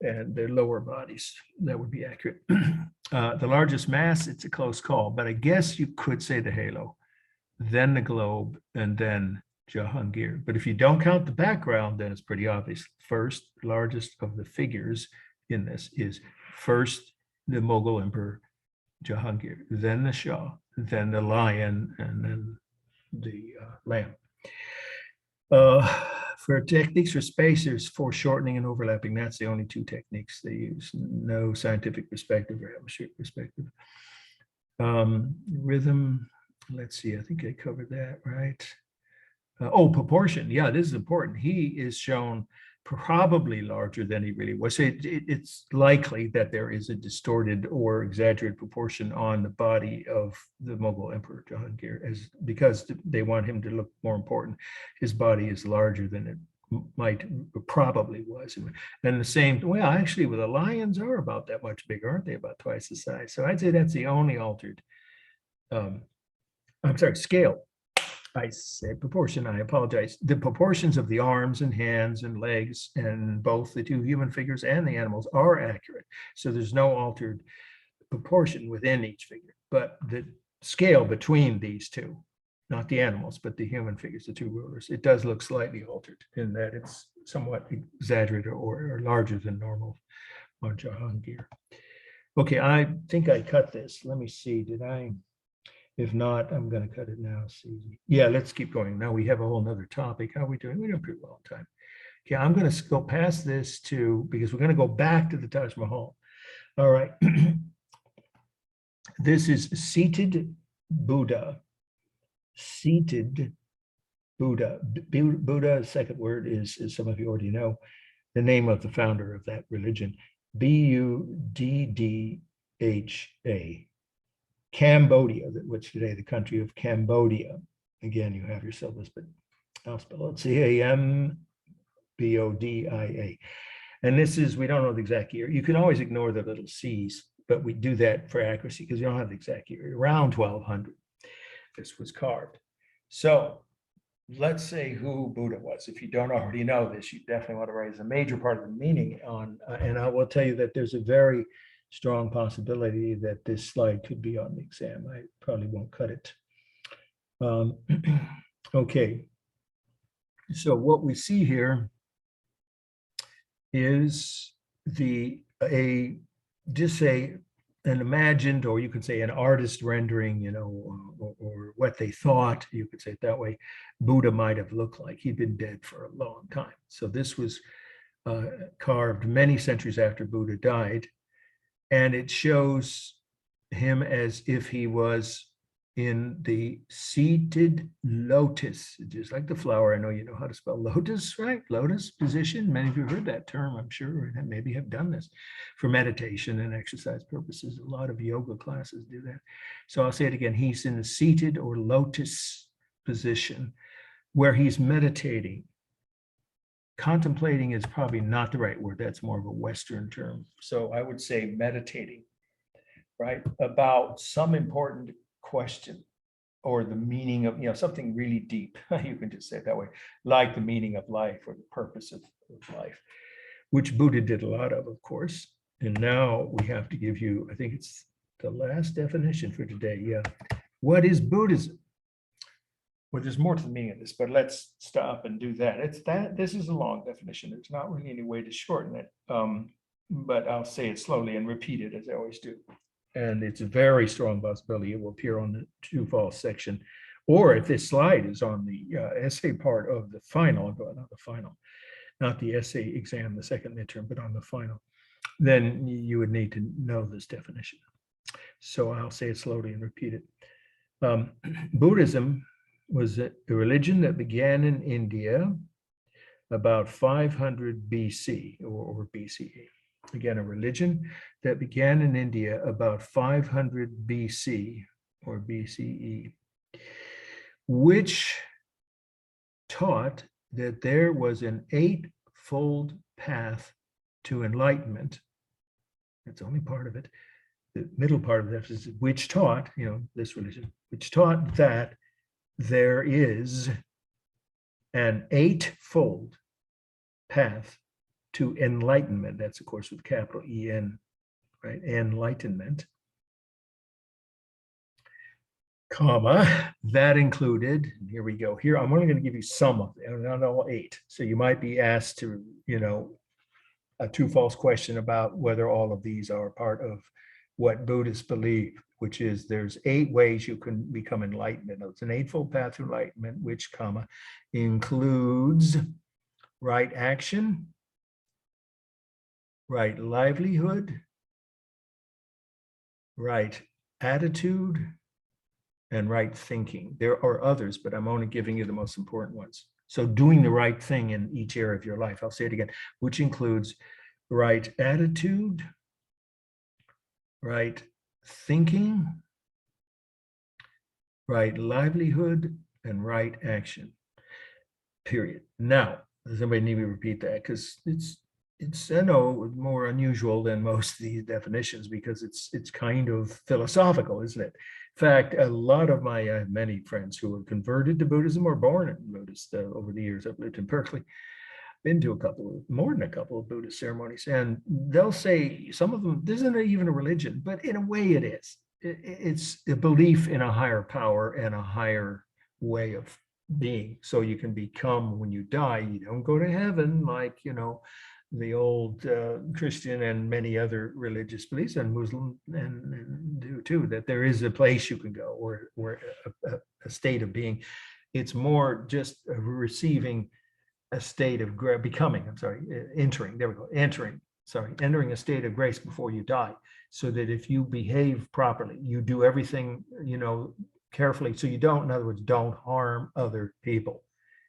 and their lower bodies, that would be accurate. The largest mass, it's a close call, but I guess you could say the halo, then the globe, and then Jahangir. But if you don't count the background, then it's pretty obvious. First, largest of the figures in this is first the Mughal emperor Jahangir, then the Shah, then the lion, and then the lamb. For techniques for spacers, foreshortening and overlapping, that's the only two techniques they use. No scientific perspective or atmospheric perspective. Rhythm, let's see, I think I covered that, right? Proportion. Yeah, this is important. He is shown probably larger than he really was. It's likely that there is a distorted or exaggerated proportion on the body of the Mughal Emperor Jahangir, because they want him to look more important. His body is larger than it probably was. And the same, well, actually, with the lions are about that much bigger, aren't they? About twice the size. So I'd say that's the only altered, scale. I said proportion, I apologize. The proportions of the arms and hands and legs and both the two human figures and the animals are accurate. So there's no altered proportion within each figure, but the scale between these two, not the animals, but the human figures, the two rulers, it does look slightly altered in that it's somewhat exaggerated or larger than normal on Jahangir. Okay, I think I cut this. Let me see, did I? If not, I'm going to cut it now. See, yeah, let's keep going. Now we have a whole nother topic. How are we doing? We're doing pretty well on time. Okay, I'm going to go past this because we're going to go back to the Taj Mahal. All right. This is seated Buddha. Seated Buddha. Buddha, second word is, as some of you already know, the name of the founder of that religion. Buddha. Cambodia, which today the country of Cambodia. Again, you have your syllabus, but I'll spell it Cambodia. And this is, we don't know the exact year. You can always ignore the little C's, but we do that for accuracy because you don't have the exact year. Around 1200, this was carved. So let's say who Buddha was. If you don't already know this, you definitely want to raise a major part of the meaning on, and I will tell you that there's a very strong possibility that this slide could be on the exam. I probably won't cut it. Okay, so what we see here is an imagined, or you could say an artist rendering, you know, or what they thought, you could say it that way, Buddha might have looked like. He'd been dead for a long time. So this was carved many centuries after Buddha died, and it shows him as if he was in the seated lotus, just like the flower. I know you know how to spell lotus, right? Lotus position. Many of you have heard that term, I'm sure, and maybe have done this for meditation and exercise purposes. A lot of yoga classes do that. So I'll say it again. He's in the seated or lotus position where he's meditating. Contemplating is probably not the right word. That's more of a Western term. So I would say meditating, right? About some important question or the meaning of, you know, something really deep. You can just say it that way, like the meaning of life or the purpose of life, which Buddha did a lot of course. And now we have to give you, I think it's the last definition for today. Yeah. What is Buddhism? Well, there's more to the meaning of this, but let's stop and do that. It's that this is a long definition. There's not really any way to shorten it, but I'll say it slowly and repeat it as I always do. And it's a very strong possibility it will appear on the true false section, or if this slide is on the essay part of the final, not the final, not the essay exam, the second midterm, but on the final, then you would need to know this definition. So I'll say it slowly and repeat it. Buddhism was a religion that began in India about 500 BC or BCE. Again, a religion that began in India about 500 BC or BCE, which taught that there was an eightfold path to enlightenment. That's only part of it. The middle part of that is which taught, you know, this religion, which taught that there is an eightfold path to enlightenment. That's of course with capital E-N, right? Enlightenment, comma, that included, here we go. Here, I'm only going to give you some of them, not all 8. So you might be asked to, you know, a true false question about whether all of these are part of what Buddhists believe, which is there's 8 ways you can become enlightened. It's an eightfold path to enlightenment, which, comma, includes right action, right livelihood, right attitude, and right thinking. There are others, but I'm only giving you the most important ones. So doing the right thing in each area of your life. I'll say it again, which includes right attitude, right thinking, right livelihood, and right action, period. Now, does anybody need me to repeat that? Because it's I know more unusual than most of these definitions because it's kind of philosophical, isn't it? In fact, a lot of my many friends who were converted to Buddhism or born in Buddhist over the years. I've lived in Berkeley, been to more than a couple of Buddhist ceremonies, and they'll say some of them, this isn't even a religion, but in a way it is. It's a belief in a higher power and a higher way of being. So you can become, when you die, you don't go to heaven like, you know, the old Christian and many other religious beliefs, and Muslim and do too, that there is a place you can go or a state of being. It's more just receiving a state of becoming, entering, there we go, entering entering a state of grace before you die, so that if you behave properly, you do everything, carefully, so you don't, in other words, don't harm other people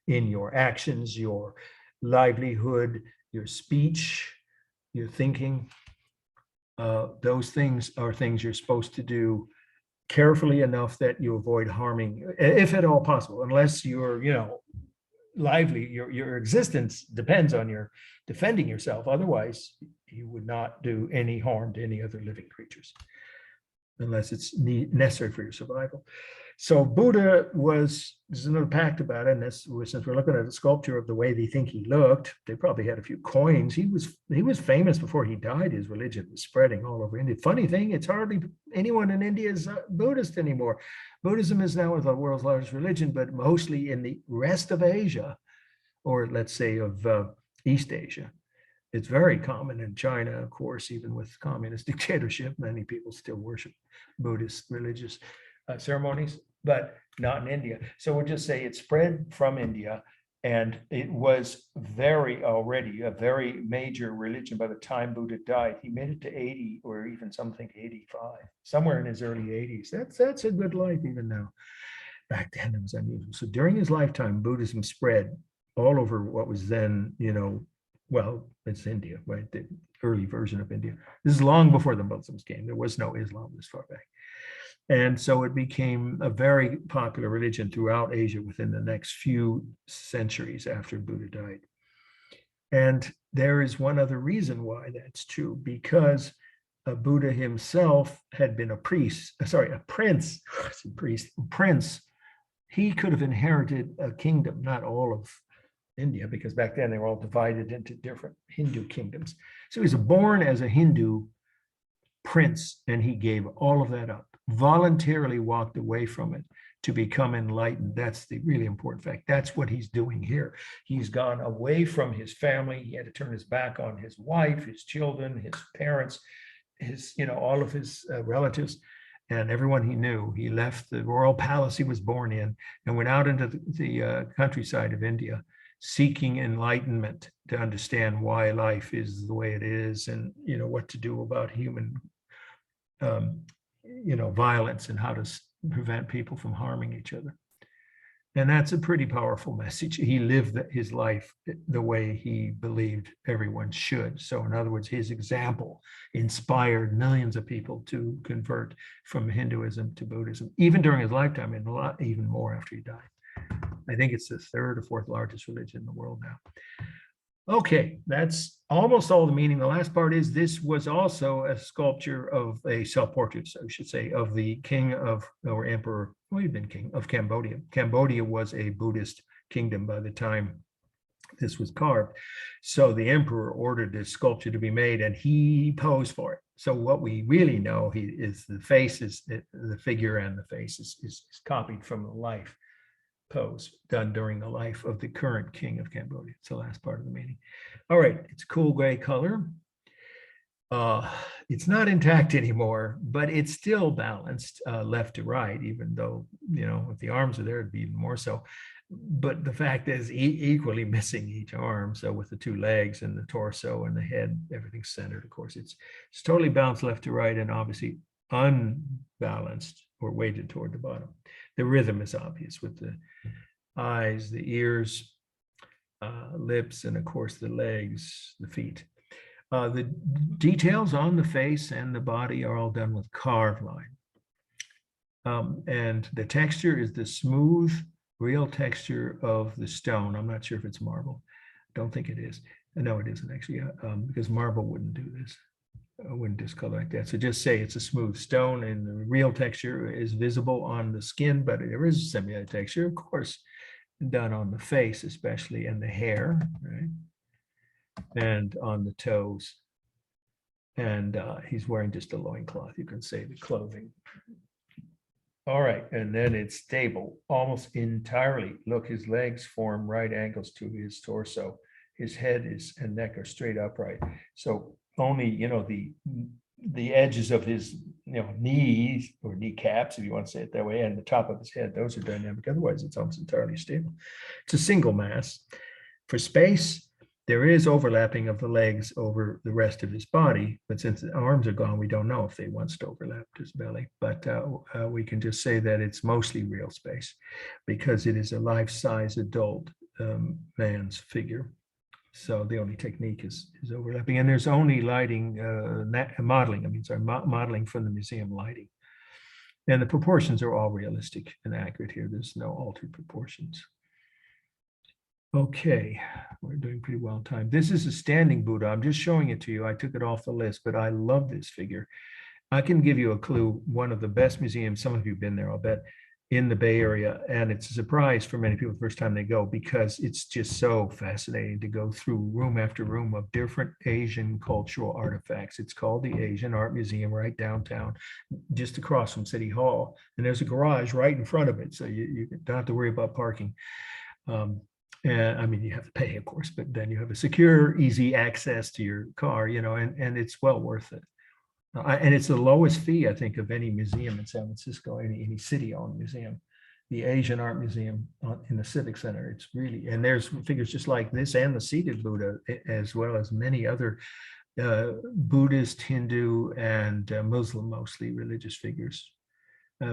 in your actions, your livelihood, your speech, your thinking. Those things are things you're supposed to do carefully enough that you avoid harming, if at all possible, unless you're, lively, your existence depends on your defending yourself. Otherwise, you would not do any harm to any other living creatures, unless it's necessary for your survival. So Buddha there's another fact about it, and this, since we're looking at a sculpture of the way they think he looked, they probably had a few coins. He was famous before he died. His religion was spreading all over India. Funny thing, it's hardly anyone in India is Buddhist anymore. Buddhism is now the world's largest religion, but mostly in the rest of Asia, or let's say of East Asia. It's very common in China, of course, even with communist dictatorship, many people still worship Buddhist religious ceremonies, but not in India. So we'll just say it spread from India, and it was already a very major religion by the time Buddha died. He made it to 80, or even something 85, somewhere in his early 80s. That's a good life even now. Back then it was unusual. So during his lifetime, Buddhism spread all over what was then, well, it's India, right? The early version of India. This is long before the Muslims came. There was no Islam this far back. And so it became a very popular religion throughout Asia within the next few centuries after Buddha died. And there is one other reason why that's true, because Buddha himself had been a prince. He could have inherited a kingdom, not all of India, because back then they were all divided into different Hindu kingdoms. So he was born as a Hindu prince, and he gave all of that up, voluntarily walked away from it to become enlightened. That's the really important fact. That's what he's doing here. He's gone away from his family. He had to turn his back on his wife, his children, his parents, all of his relatives, and everyone he knew. He left the royal palace he was born in and went out into the countryside of India, seeking enlightenment to understand why life is the way it is, and what to do about human violence, and how to prevent people from harming each other. And that's a pretty powerful message. He lived his life the way he believed everyone should. So in other words, his example inspired millions of people to convert from Hinduism to Buddhism, even during his lifetime, and a lot even more after he died. I think it's the third or fourth largest religion in the world now. Okay, that's almost all the meaning. The last part is this was also a sculpture of a self-portrait, so I should say, of the king of, or emperor, well, he'd been king of Cambodia. Cambodia was a Buddhist kingdom by the time this was carved. So the emperor ordered this sculpture to be made, and he posed for it. So what we really know is the face is the figure, and the face is copied from the life pose done during the life of the current king of Cambodia. It's the last part of the meeting. All right, it's cool gray color. It's not intact anymore, but it's still balanced left to right, even though, if the arms are there, it'd be even more so. But the fact is equally missing each arm. So with the two legs and the torso and the head, everything's centered. Of course, it's totally balanced left to right, and obviously unbalanced or weighted toward the bottom. The rhythm is obvious with the eyes, the ears, lips, and of course the legs, the feet. The details on the face and the body are all done with carved line. And the texture is the smooth, real texture of the stone. I'm not sure if it's marble. Don't think it is. No, it isn't actually, because marble wouldn't do this. Wouldn't discolor like that. So just say it's a smooth stone, and the real texture is visible on the skin, but there is similar texture, of course, done on the face, especially, and the hair, right? And on the toes. And he's wearing just a loincloth, you can say, the clothing. All right, and then it's stable almost entirely. Look, his legs form right angles to his torso. His head and neck are straight upright. So only, the edges of his, knees or kneecaps, if you want to say it that way, and the top of his head, those are dynamic. Otherwise, it's almost entirely stable. It's a single mass. For space, There is overlapping of the legs over the rest of his body, but since the arms are gone, we don't know if they once overlapped his belly. But we can just say that it's mostly real space because it is a life-size adult man's figure. So the only technique is overlapping, and there's only lighting, modeling from the museum lighting. And the proportions are all realistic and accurate here. There's no altered proportions. Okay, we're doing pretty well in time. This is a standing Buddha. I'm just showing it to you. I took it off the list, but I love this figure. I can give you a clue. One of the best museums, some of you have been there, I'll bet, in the Bay Area. And it's a surprise for many people the first time they go, because it's just so fascinating to go through room after room of different Asian cultural artifacts. It's called the Asian Art Museum right downtown, just across from City Hall. And there's a garage right in front of it. So you don't have to worry about parking. And I mean, you have to pay, of course, but then you have a secure, easy access to your car, and it's well worth it. And it's the lowest fee, I think, of any museum in San Francisco, any city-owned museum. The Asian Art Museum in the Civic Center. It's really, and there's figures just like this and the seated Buddha, as well as many other Buddhist, Hindu, and Muslim, mostly religious figures.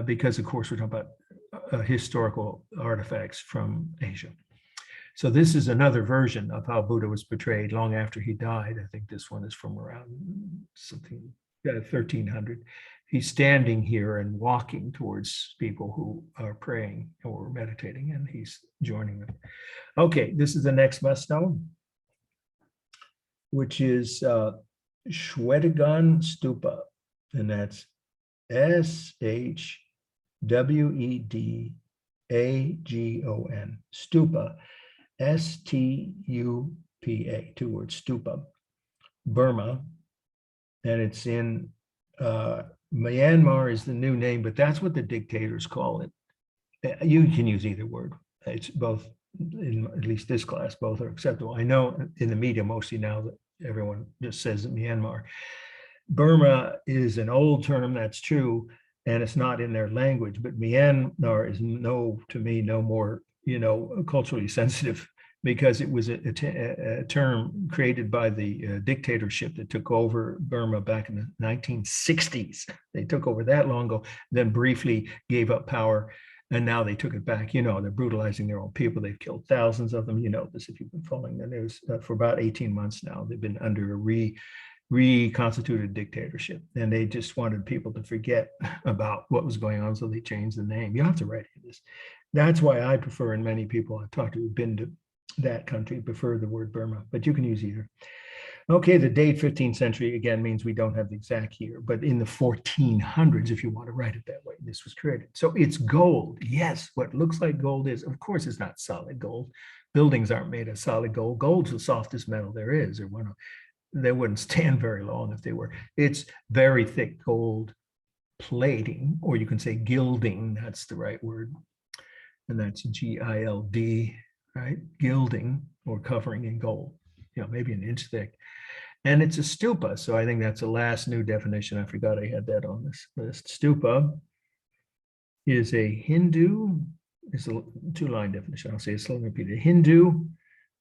Because, of course, we're talking about historical artifacts from Asia. So this is another version of how Buddha was portrayed long after he died. I think this one is from around something 1300. He's standing here and walking towards people who are praying or meditating, and he's joining them. Okay, this is the next must-know, which is Shwedagon Stupa, and that's SHWEDAGON, Stupa. S-T-U-P-A, 2 words, Stupa, Burma, and it's in Myanmar is the new name, but that's what the dictators call it. You can use either word. It's both, in at least this class, both are acceptable. I know in the media mostly now that everyone just says Myanmar. Burma is an old term, that's true, and it's not in their language, but Myanmar is no more culturally sensitive, because it was a term created by the dictatorship that took over Burma back in the 1960s. They took over that long ago, then briefly gave up power, and now they took it back. They're brutalizing their own people. They've killed thousands of them. You know this if you've been following the news. For about 18 months now, they've been under a reconstituted dictatorship, and they just wanted people to forget about what was going on, so they changed the name. You don't have to write this. That's why I prefer, and many people I've talked to who've been to that country prefer the word Burma, but you can use either. Okay, the date 15th century again means we don't have the exact year, but in the 1400s, if you want to write it that way, this was created. So it's gold. Yes, what looks like gold is, of course, it's not solid gold. Buildings aren't made of solid gold. Gold's the softest metal there is, or one of, they wouldn't stand very long if they were. It's very thick gold plating, or you can say gilding, that's the right word. And that's G-I-L-D, right? Gilding or covering in gold, maybe an inch thick. And it's a stupa. So I think that's the last new definition. I forgot I had that on this list. Stupa is a Hindu, it's a 2-line definition. I'll say it slowly, repeat it. Hindu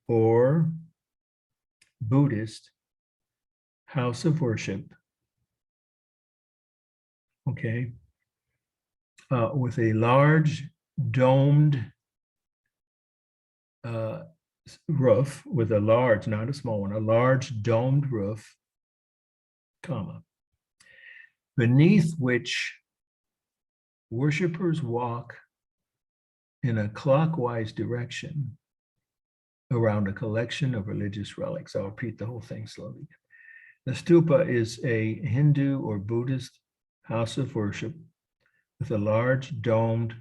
or Buddhist house of worship, okay, with a large domed roof, with a large, not a small one, a large domed roof, comma, beneath which worshipers walk in a clockwise direction around a collection of religious relics. I'll repeat the whole thing slowly. The stupa is a Hindu or Buddhist house of worship with a large domed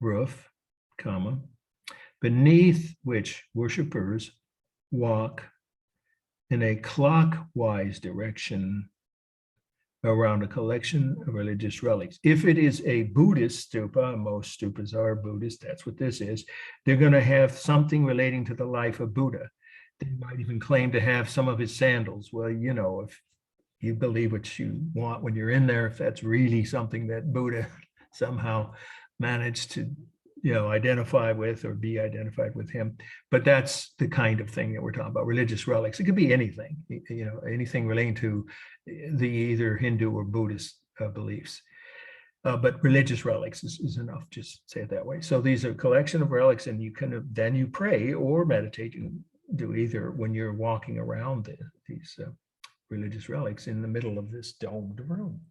roof, comma, beneath which worshipers walk in a clockwise direction around a collection of religious relics. If it is a Buddhist stupa, most stupas are Buddhist, that's what this is, they're going to have something relating to the life of Buddha. They might even claim to have some of his sandals. Well, if you believe what you want when you're in there, if that's really something that Buddha somehow managed to identify with or be identified with him. But that's the kind of thing that we're talking about, religious relics. It could be anything, anything relating to the either Hindu or Buddhist beliefs. But religious relics is enough, just say it that way. So these are a collection of relics, and then you pray or meditate. You do either when you're walking around these religious relics in the middle of this domed room.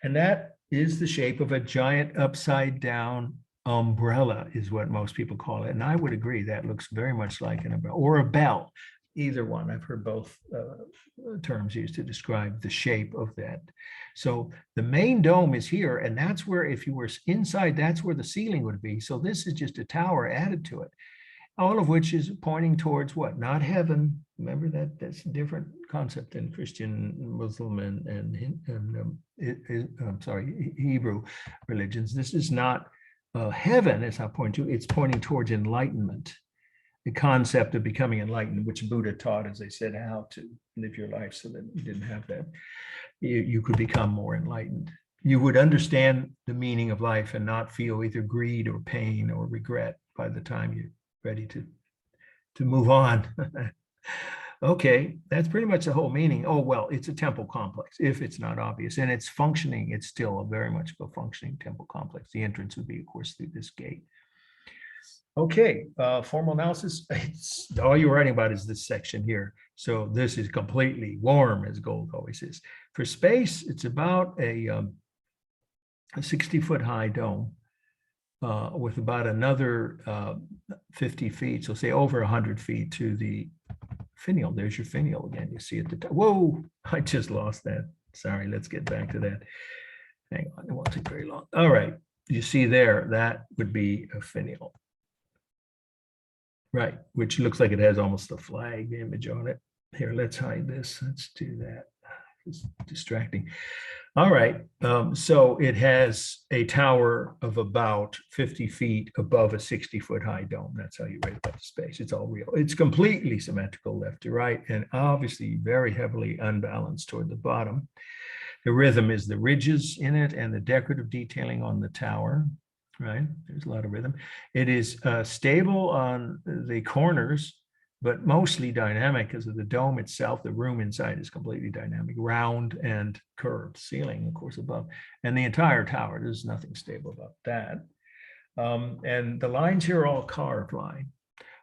And that is the shape of a giant upside down umbrella, is what most people call it. And I would agree that looks very much like an umbrella or a bell, either one. I've heard both terms used to describe the shape of that. So the main dome is here, and that's where, if you were inside, that's where the ceiling would be. So this is just a tower added to it, all of which is pointing towards what? Not heaven. Remember that's a different concept in Christian, Muslim, and Hebrew religions. This is not heaven, as I point to. It's pointing towards enlightenment, the concept of becoming enlightened, which Buddha taught, as I said, how to live your life so that you didn't have that. You could become more enlightened. You would understand the meaning of life and not feel either greed or pain or regret by the time you're ready to move on. Okay, that's pretty much the whole meaning. Oh, well, it's a temple complex, if it's not obvious. And it's functioning, it's still very much of a functioning temple complex. The entrance would be, of course, through this gate. Okay, formal analysis. All you're writing about is this section here. So this is completely warm, as gold always is. For space, it's about a 60-foot high dome with about another 50 feet. So say over 100 feet to the finial. There's your finial again. You see at the top. Whoa, I just lost that. Sorry, let's get back to that. Hang on, it won't take very long. All right, you see there, that would be a finial. Right, which looks like it has almost a flag image on it. Here, let's hide this. Let's do that. It's distracting. All right, so it has a tower of about 50 feet above a 60-foot high dome. That's how you write about the space. It's all real. It's completely symmetrical left to right, and obviously very heavily unbalanced toward the bottom. The rhythm is the ridges in it and the decorative detailing on the tower. Right, there's a lot of rhythm. It is stable on the corners, but mostly dynamic because of the dome itself. The room inside is completely dynamic, round and curved, ceiling, of course, above. And the entire tower, there's nothing stable about that. And the lines here are all carved line.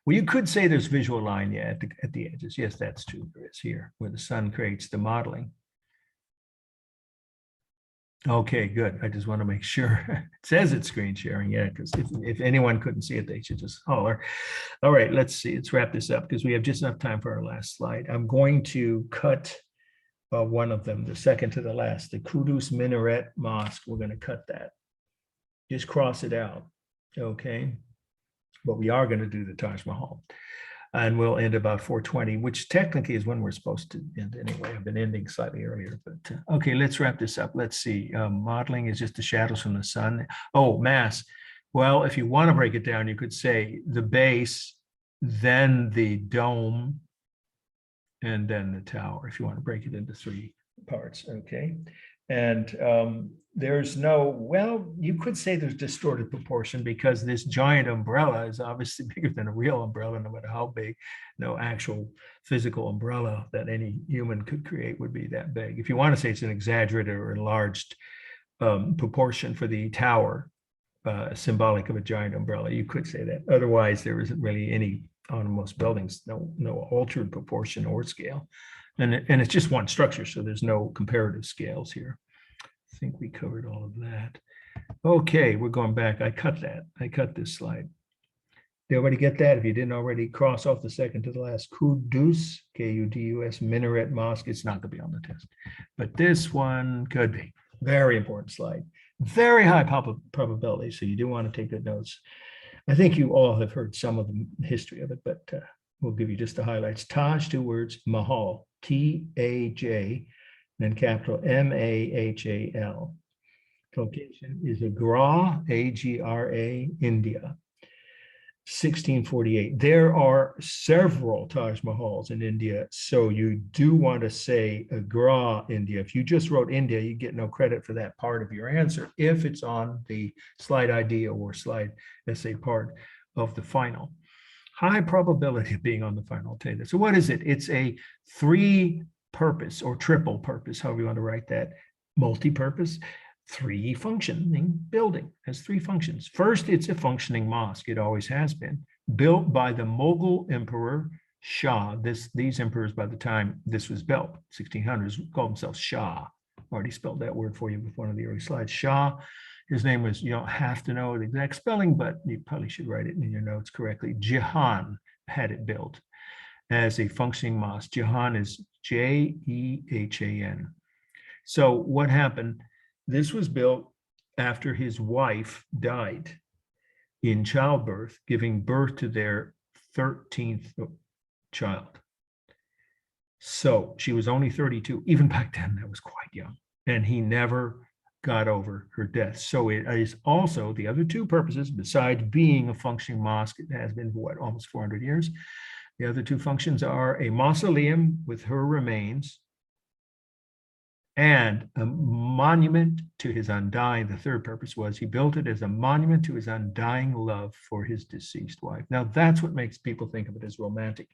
Well, you could say there's visual line, yeah, at the edges. Yes, that's true. There is here, where the sun creates the modeling. Okay, good. I just want to make sure. It says it's screen sharing, yeah, because if anyone couldn't see it, they should just holler. All right, let's see. Let's wrap this up because we have just enough time for our last slide. I'm going to cut one of them, the second to the last, the Qudus Minaret Mosque. We're going to cut that. Just cross it out, okay? But we are going to do the Taj Mahal. And we'll end about 4:20, which technically is when we're supposed to end anyway. I've been ending slightly earlier, but okay, let's wrap this up. Let's see. Modeling is just the shadows from the sun. Oh, mass. Well, if you want to break it down, you could say the base, then the dome, and then the tower, if you want to break it into three parts, okay? And there's no, well, you could say there's distorted proportion because this giant umbrella is obviously bigger than a real umbrella, no matter how big. No actual physical umbrella that any human could create would be that big. If you want to say it's an exaggerated or enlarged proportion for the tower, symbolic of a giant umbrella, you could say that. Otherwise, there isn't really any, on most buildings, no altered proportion or scale. And it's just one structure, so there's no comparative scales here. I think we covered all of that. Okay, we're going back. I cut that. I cut this slide. Did everybody get that? If you didn't already, cross off the second to the last. Qudus, K-U-D-U-S, Minaret Mosque. It's not going to be on the test, but this one could be. Very important slide. Very high probability, so you do want to take good notes. I think you all have heard some of the history of it, but we'll give you just the highlights. Taj, 2 words, Mahal, T-A-J, then capital M-A-H-A-L. Location is Agra, A-G-R-A, India. 1648. There are several Taj Mahals in India, so you do want to say Agra, India. If you just wrote India, you get no credit for that part of your answer if it's on the slide idea or slide essay part of the final. High probability of being on the final. I'll tell you that. So what is it? It's a three-purpose or triple purpose, however you want to write that, multi-purpose, three functioning building. Has three functions. First, it's a functioning mosque. It always has been, built by the Mughal emperor Shah. These emperors, by the time this was built, 1600s, called themselves Shah. Already spelled that word for you with one of the early slides. Shah. His name was, you don't have to know the exact spelling, but you probably should write it in your notes correctly. Jahan had it built as a functioning mosque. Jahan is Jehan. So what happened? This was built after his wife died in childbirth, giving birth to their 13th child. So she was only 32. Even back then, that was quite young. And he never got over her death. So it is also the other two purposes, besides being a functioning mosque, it has been for what, almost 400 years. The other two functions are a mausoleum with her remains and a monument to his undying. The third purpose was he built it as a monument to his undying love for his deceased wife. Now that's what makes people think of it as romantic.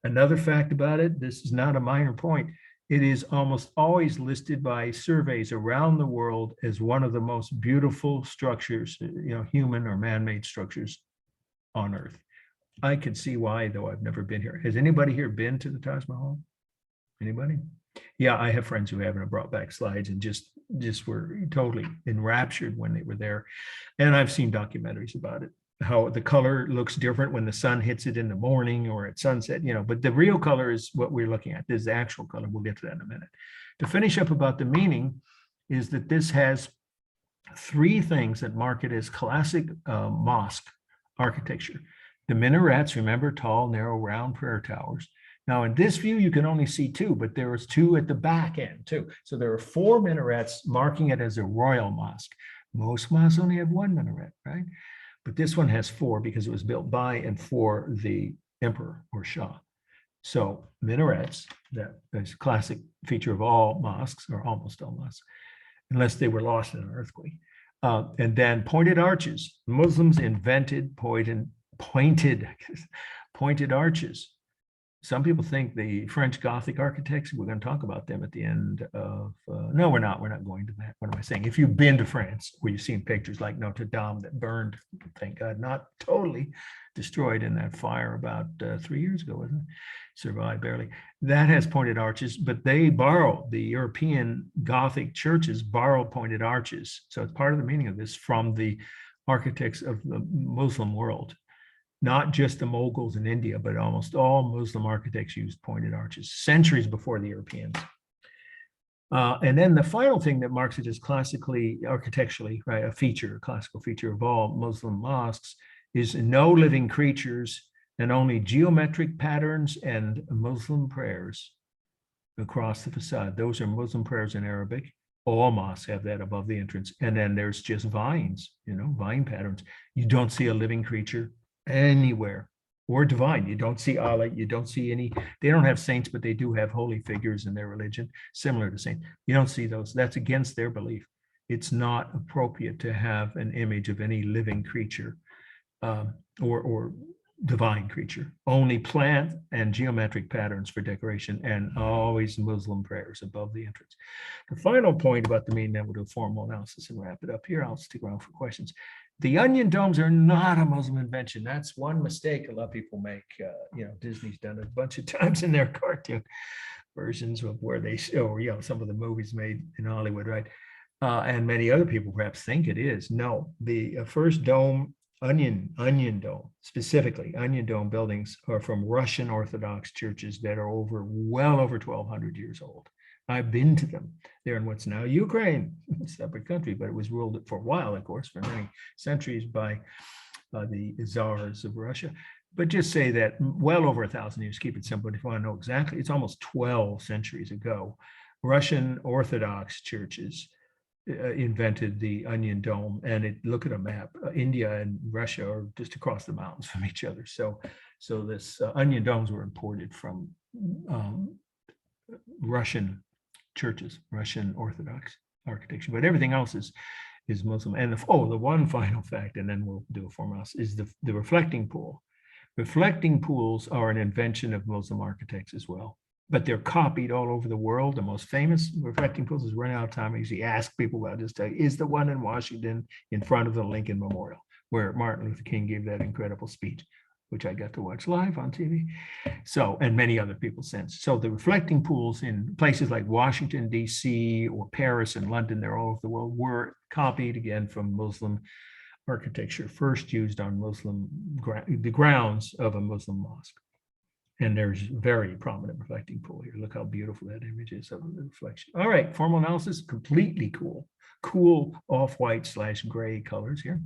Another fact about it, this is not a minor point, it is almost always listed by surveys around the world as one of the most beautiful structures, human or man-made structures on Earth. I can see why, though I've never been here. Has anybody here been to the Taj Mahal? Anybody? Yeah, I have friends who haven't brought back slides and just were totally enraptured when they were there. And I've seen documentaries about it, how the color looks different when the sun hits it in the morning or at sunset, but the real color is what we're looking at. This is the actual color. We'll get to that in a minute. To finish up about the meaning is that this has three things that mark it as classic mosque architecture. The minarets, remember, tall, narrow, round prayer towers. Now in this view, you can only see two, but there was two at the back end too. So there are four minarets marking it as a royal mosque. Most mosques only have one minaret, right? But this one has four because it was built by and for the emperor or Shah. So minarets, that is a classic feature of all mosques, or almost all mosques, unless they were lost in an earthquake. And then pointed arches. Muslims invented pointed arches. Some people think the French Gothic architects, we're going to talk about them at the end of, no, we're not going to that. What am I saying? If you've been to France, where you've seen pictures like Notre Dame that burned, thank God, not totally destroyed in that fire about 3 years ago, wasn't it? Survived barely. That has pointed arches, but they borrowed, the European Gothic churches borrowed pointed arches. So it's part of the meaning of this from the architects of the Muslim world. Not just the Mughals in India, but almost all Muslim architects used pointed arches centuries before the Europeans. And then the final thing that marks it as classically, architecturally, right, a classical feature of all Muslim mosques is no living creatures and only geometric patterns and Muslim prayers across the facade. Those are Muslim prayers in Arabic. All mosques have that above the entrance. And then there's just vines, vine patterns. You don't see a living creature anywhere or divine. You don't see Allah, you don't see any, they don't have saints, but they do have holy figures in their religion, similar to saints. You don't see those. That's against their belief. It's not appropriate to have an image of any living creature or divine creature. Only plant and geometric patterns for decoration, and always Muslim prayers above the entrance. The final point about the meaning, then we'll do a formal analysis and wrap it up here. I'll stick around for questions. The onion domes are not a Muslim invention. That's one mistake a lot of people make. Disney's done it a bunch of times in their cartoon versions of where they show, some of the movies made in Hollywood, right? And many other people perhaps think it is. No, the first dome, onion dome, specifically onion dome buildings, are from Russian Orthodox churches that are well over 1,200 years old. I've been to them. They're in what's now Ukraine, a separate country, but it was ruled for a while, of course, for many centuries by the czars of Russia. But just say that well over 1,000 years, keep it simple. If you want to know exactly, it's almost 12 centuries ago. Russian Orthodox churches invented the onion dome. And look at a map. India and Russia are just across the mountains from each other. So this onion domes were imported from Russian churches, Russian Orthodox architecture, but everything else is Muslim. And the one final fact, and then we'll do a formals, is the reflecting pool. Reflecting pools are an invention of Muslim architects as well, but they're copied all over the world. The most famous reflecting pools is running out of time. I usually ask people about this, is the one in Washington in front of the Lincoln Memorial, where Martin Luther King gave that incredible speech, which I got to watch live on TV. So, and many other people since. So the reflecting pools in places like Washington, D.C. or Paris and London, they're all over the world, were copied again from Muslim architecture, first used on the grounds of a Muslim mosque. And there's very prominent reflecting pool here. Look how beautiful that image is of the reflection. All right, formal analysis, completely cool off-white / gray colors here.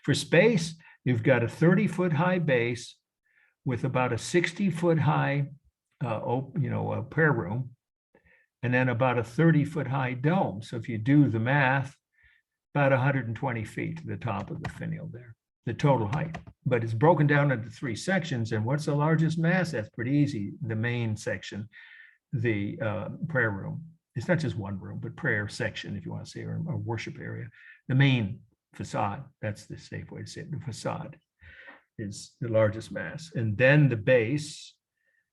For space, you've got a 30-foot high base with about a 60-foot high, prayer room, and then about a 30-foot high dome. So if you do the math, about 120 feet to the top of the finial there, the total height. But it's broken down into 3 sections. And what's the largest mass? That's pretty easy. The main section, the prayer room. It's not just one room, but prayer section, if you want to say, or a worship area. The main facade, that's the safe way to say it, the facade is the largest mass. And then the base,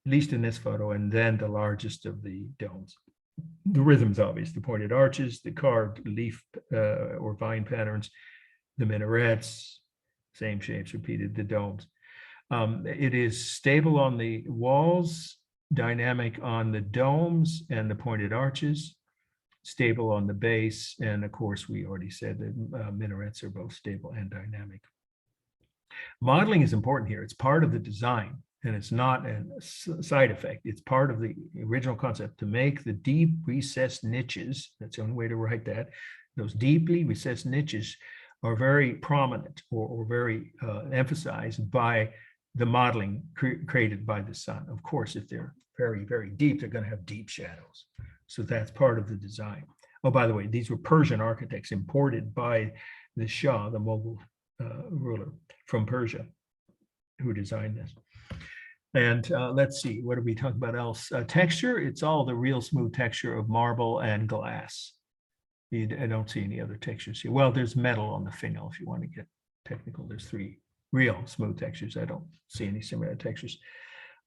at least in this photo, and then the largest of the domes. The rhythm's obvious, the pointed arches, the carved leaf or vine patterns, the minarets, same shapes repeated, the domes. It is stable on the walls, dynamic on the domes and the pointed arches, stable on the base, and of course, we already said that minarets are both stable and dynamic. Modeling is important here. It's part of the design, and it's not a side effect. It's part of the original concept to make the deep recessed niches. That's the only way to write that. Those deeply recessed niches are very prominent or very emphasized by the modeling created by the sun. Of course, if they're very, very deep, they're going to have deep shadows. So that's part of the design. Oh, by the way, these were Persian architects imported by the Shah, the Mughal ruler from Persia, who designed this. And let's see, what are we talking about else? Texture, it's all the real smooth texture of marble and glass. I don't see any other textures here. Well, there's metal on the finial if you want to get technical. There's 3 real smooth textures. I don't see any similar textures.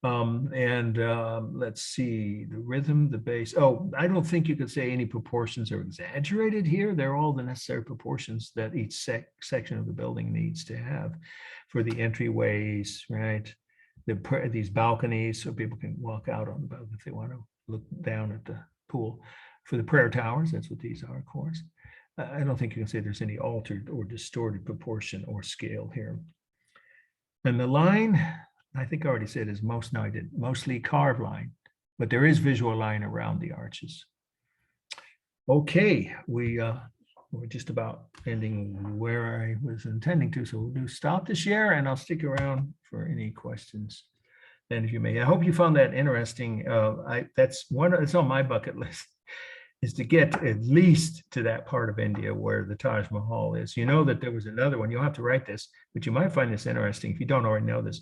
Let's see, the rhythm, the bass. Oh, I don't think you could say any proportions are exaggerated here. They're all the necessary proportions that each section of the building needs to have for the entryways, right? These balconies so people can walk out on the balcony if they want to look down at the pool. For the prayer towers, that's what these are, of course. I don't think you can say there's any altered or distorted proportion or scale here. And the line, I think I already said, is mostly carved line, but there is visual line around the arches. Okay, we're just about ending where I was intending to, so we'll stop the share and I'll stick around for any questions. And if you may, I hope you found that interesting. It's on my bucket list, is to get at least to that part of India where the Taj Mahal is. You know that there was another one, you'll have to write this, but you might find this interesting if you don't already know this.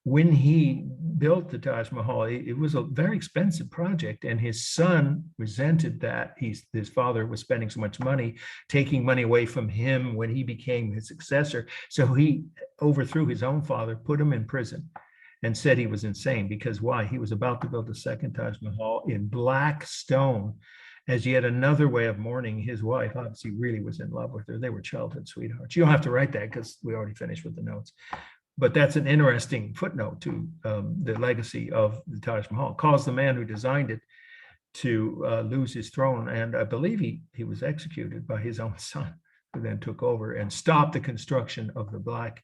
When he built the Taj Mahal, it was a very expensive project, and his son resented that his father was spending so much money, taking money away from him when he became his successor. So he overthrew his own father, put him in prison, and said he was insane. Because why? He was about to build the second Taj Mahal in black stone as yet another way of mourning his wife. Obviously really was in love with her. They were childhood sweethearts. You don't have to write that because we already finished with the notes. But that's an interesting footnote to the legacy of the Taj Mahal. It caused the man who designed it to lose his throne. And I believe he was executed by his own son, who then took over and stopped the construction of the black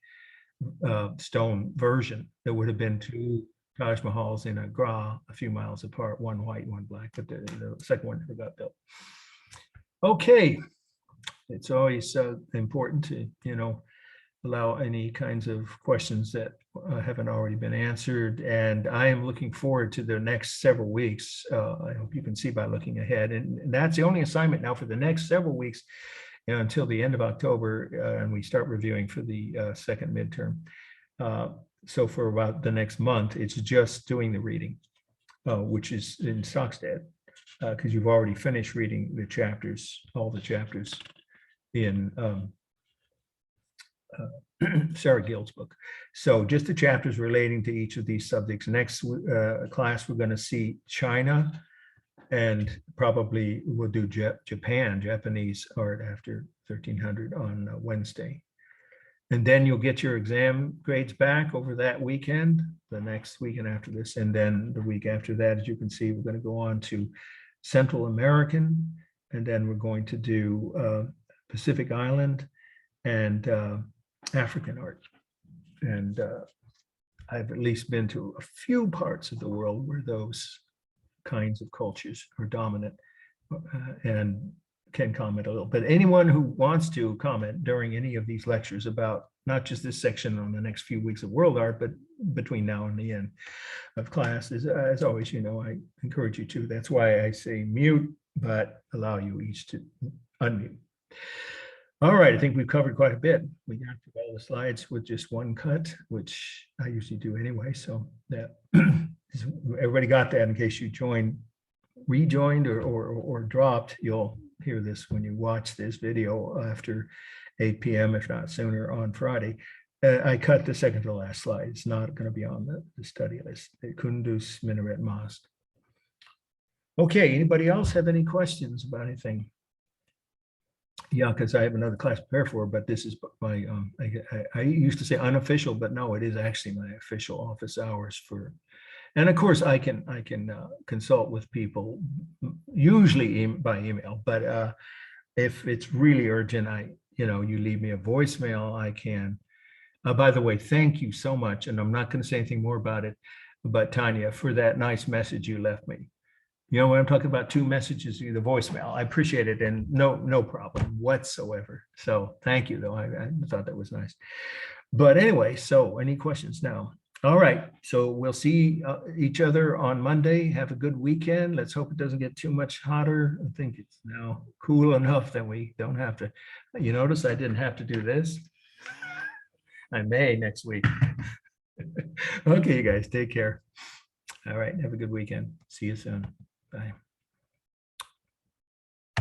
stone version. There would have been 2 Taj Mahals in Agra, a few miles apart, one white, one black, but the second one never got built. Okay, it's always important to, allow any kinds of questions that haven't already been answered. And I am looking forward to the next several weeks. I hope you can see by looking ahead. And that's the only assignment now for the next several weeks, until the end of October, and we start reviewing for the second midterm. So for about the next month, it's just doing the reading, which is in Stockstead, because you've already finished reading the chapters, all the chapters in Sarah Gill's book. So just the chapters relating to each of these subjects. Next class, we're going to see China, and probably we'll do Japanese art after 1300 on Wednesday. And then you'll get your exam grades back over that weekend, the next weekend after this. And then the week after that, as you can see, we're going to go on to Central American, and then we're going to do Pacific Island and African art. And I've at least been to a few parts of the world where those kinds of cultures are dominant, and can comment a little. But anyone who wants to comment during any of these lectures about not just this section on the next few weeks of world art, but between now and the end of class, as always, I encourage you to. That's why I say mute, but allow you each to unmute. All right, I think we've covered quite a bit. We got through all the slides with just one cut, which I usually do anyway. So that everybody got that. In case you rejoined or dropped, you'll hear this when you watch this video after 8 p.m., if not sooner, on Friday. I cut the second to last slide. It's not going to be on the study list. Kunduz Minaret Mosque. Okay, anybody else have any questions about anything? Yeah, because I have another class to prepare for, but this is my, I used to say unofficial, but no, it is actually my official office hours for. And of course, I can consult with people, usually by email. But if it's really urgent, you leave me a voicemail, I can. By the way, thank you so much, and I'm not going to say anything more about it. But Tanya, for that nice message you left me. When I'm talking about 2 messages, the voicemail, I appreciate it, and no problem whatsoever. So thank you, though. I thought that was nice. But anyway, so any questions now? All right, so we'll see each other on Monday. Have a good weekend. Let's hope it doesn't get too much hotter. I think it's now cool enough that we don't have to. You notice I didn't have to do this. I may next week. Okay, you guys, take care. All right, have a good weekend. See you soon. Bye.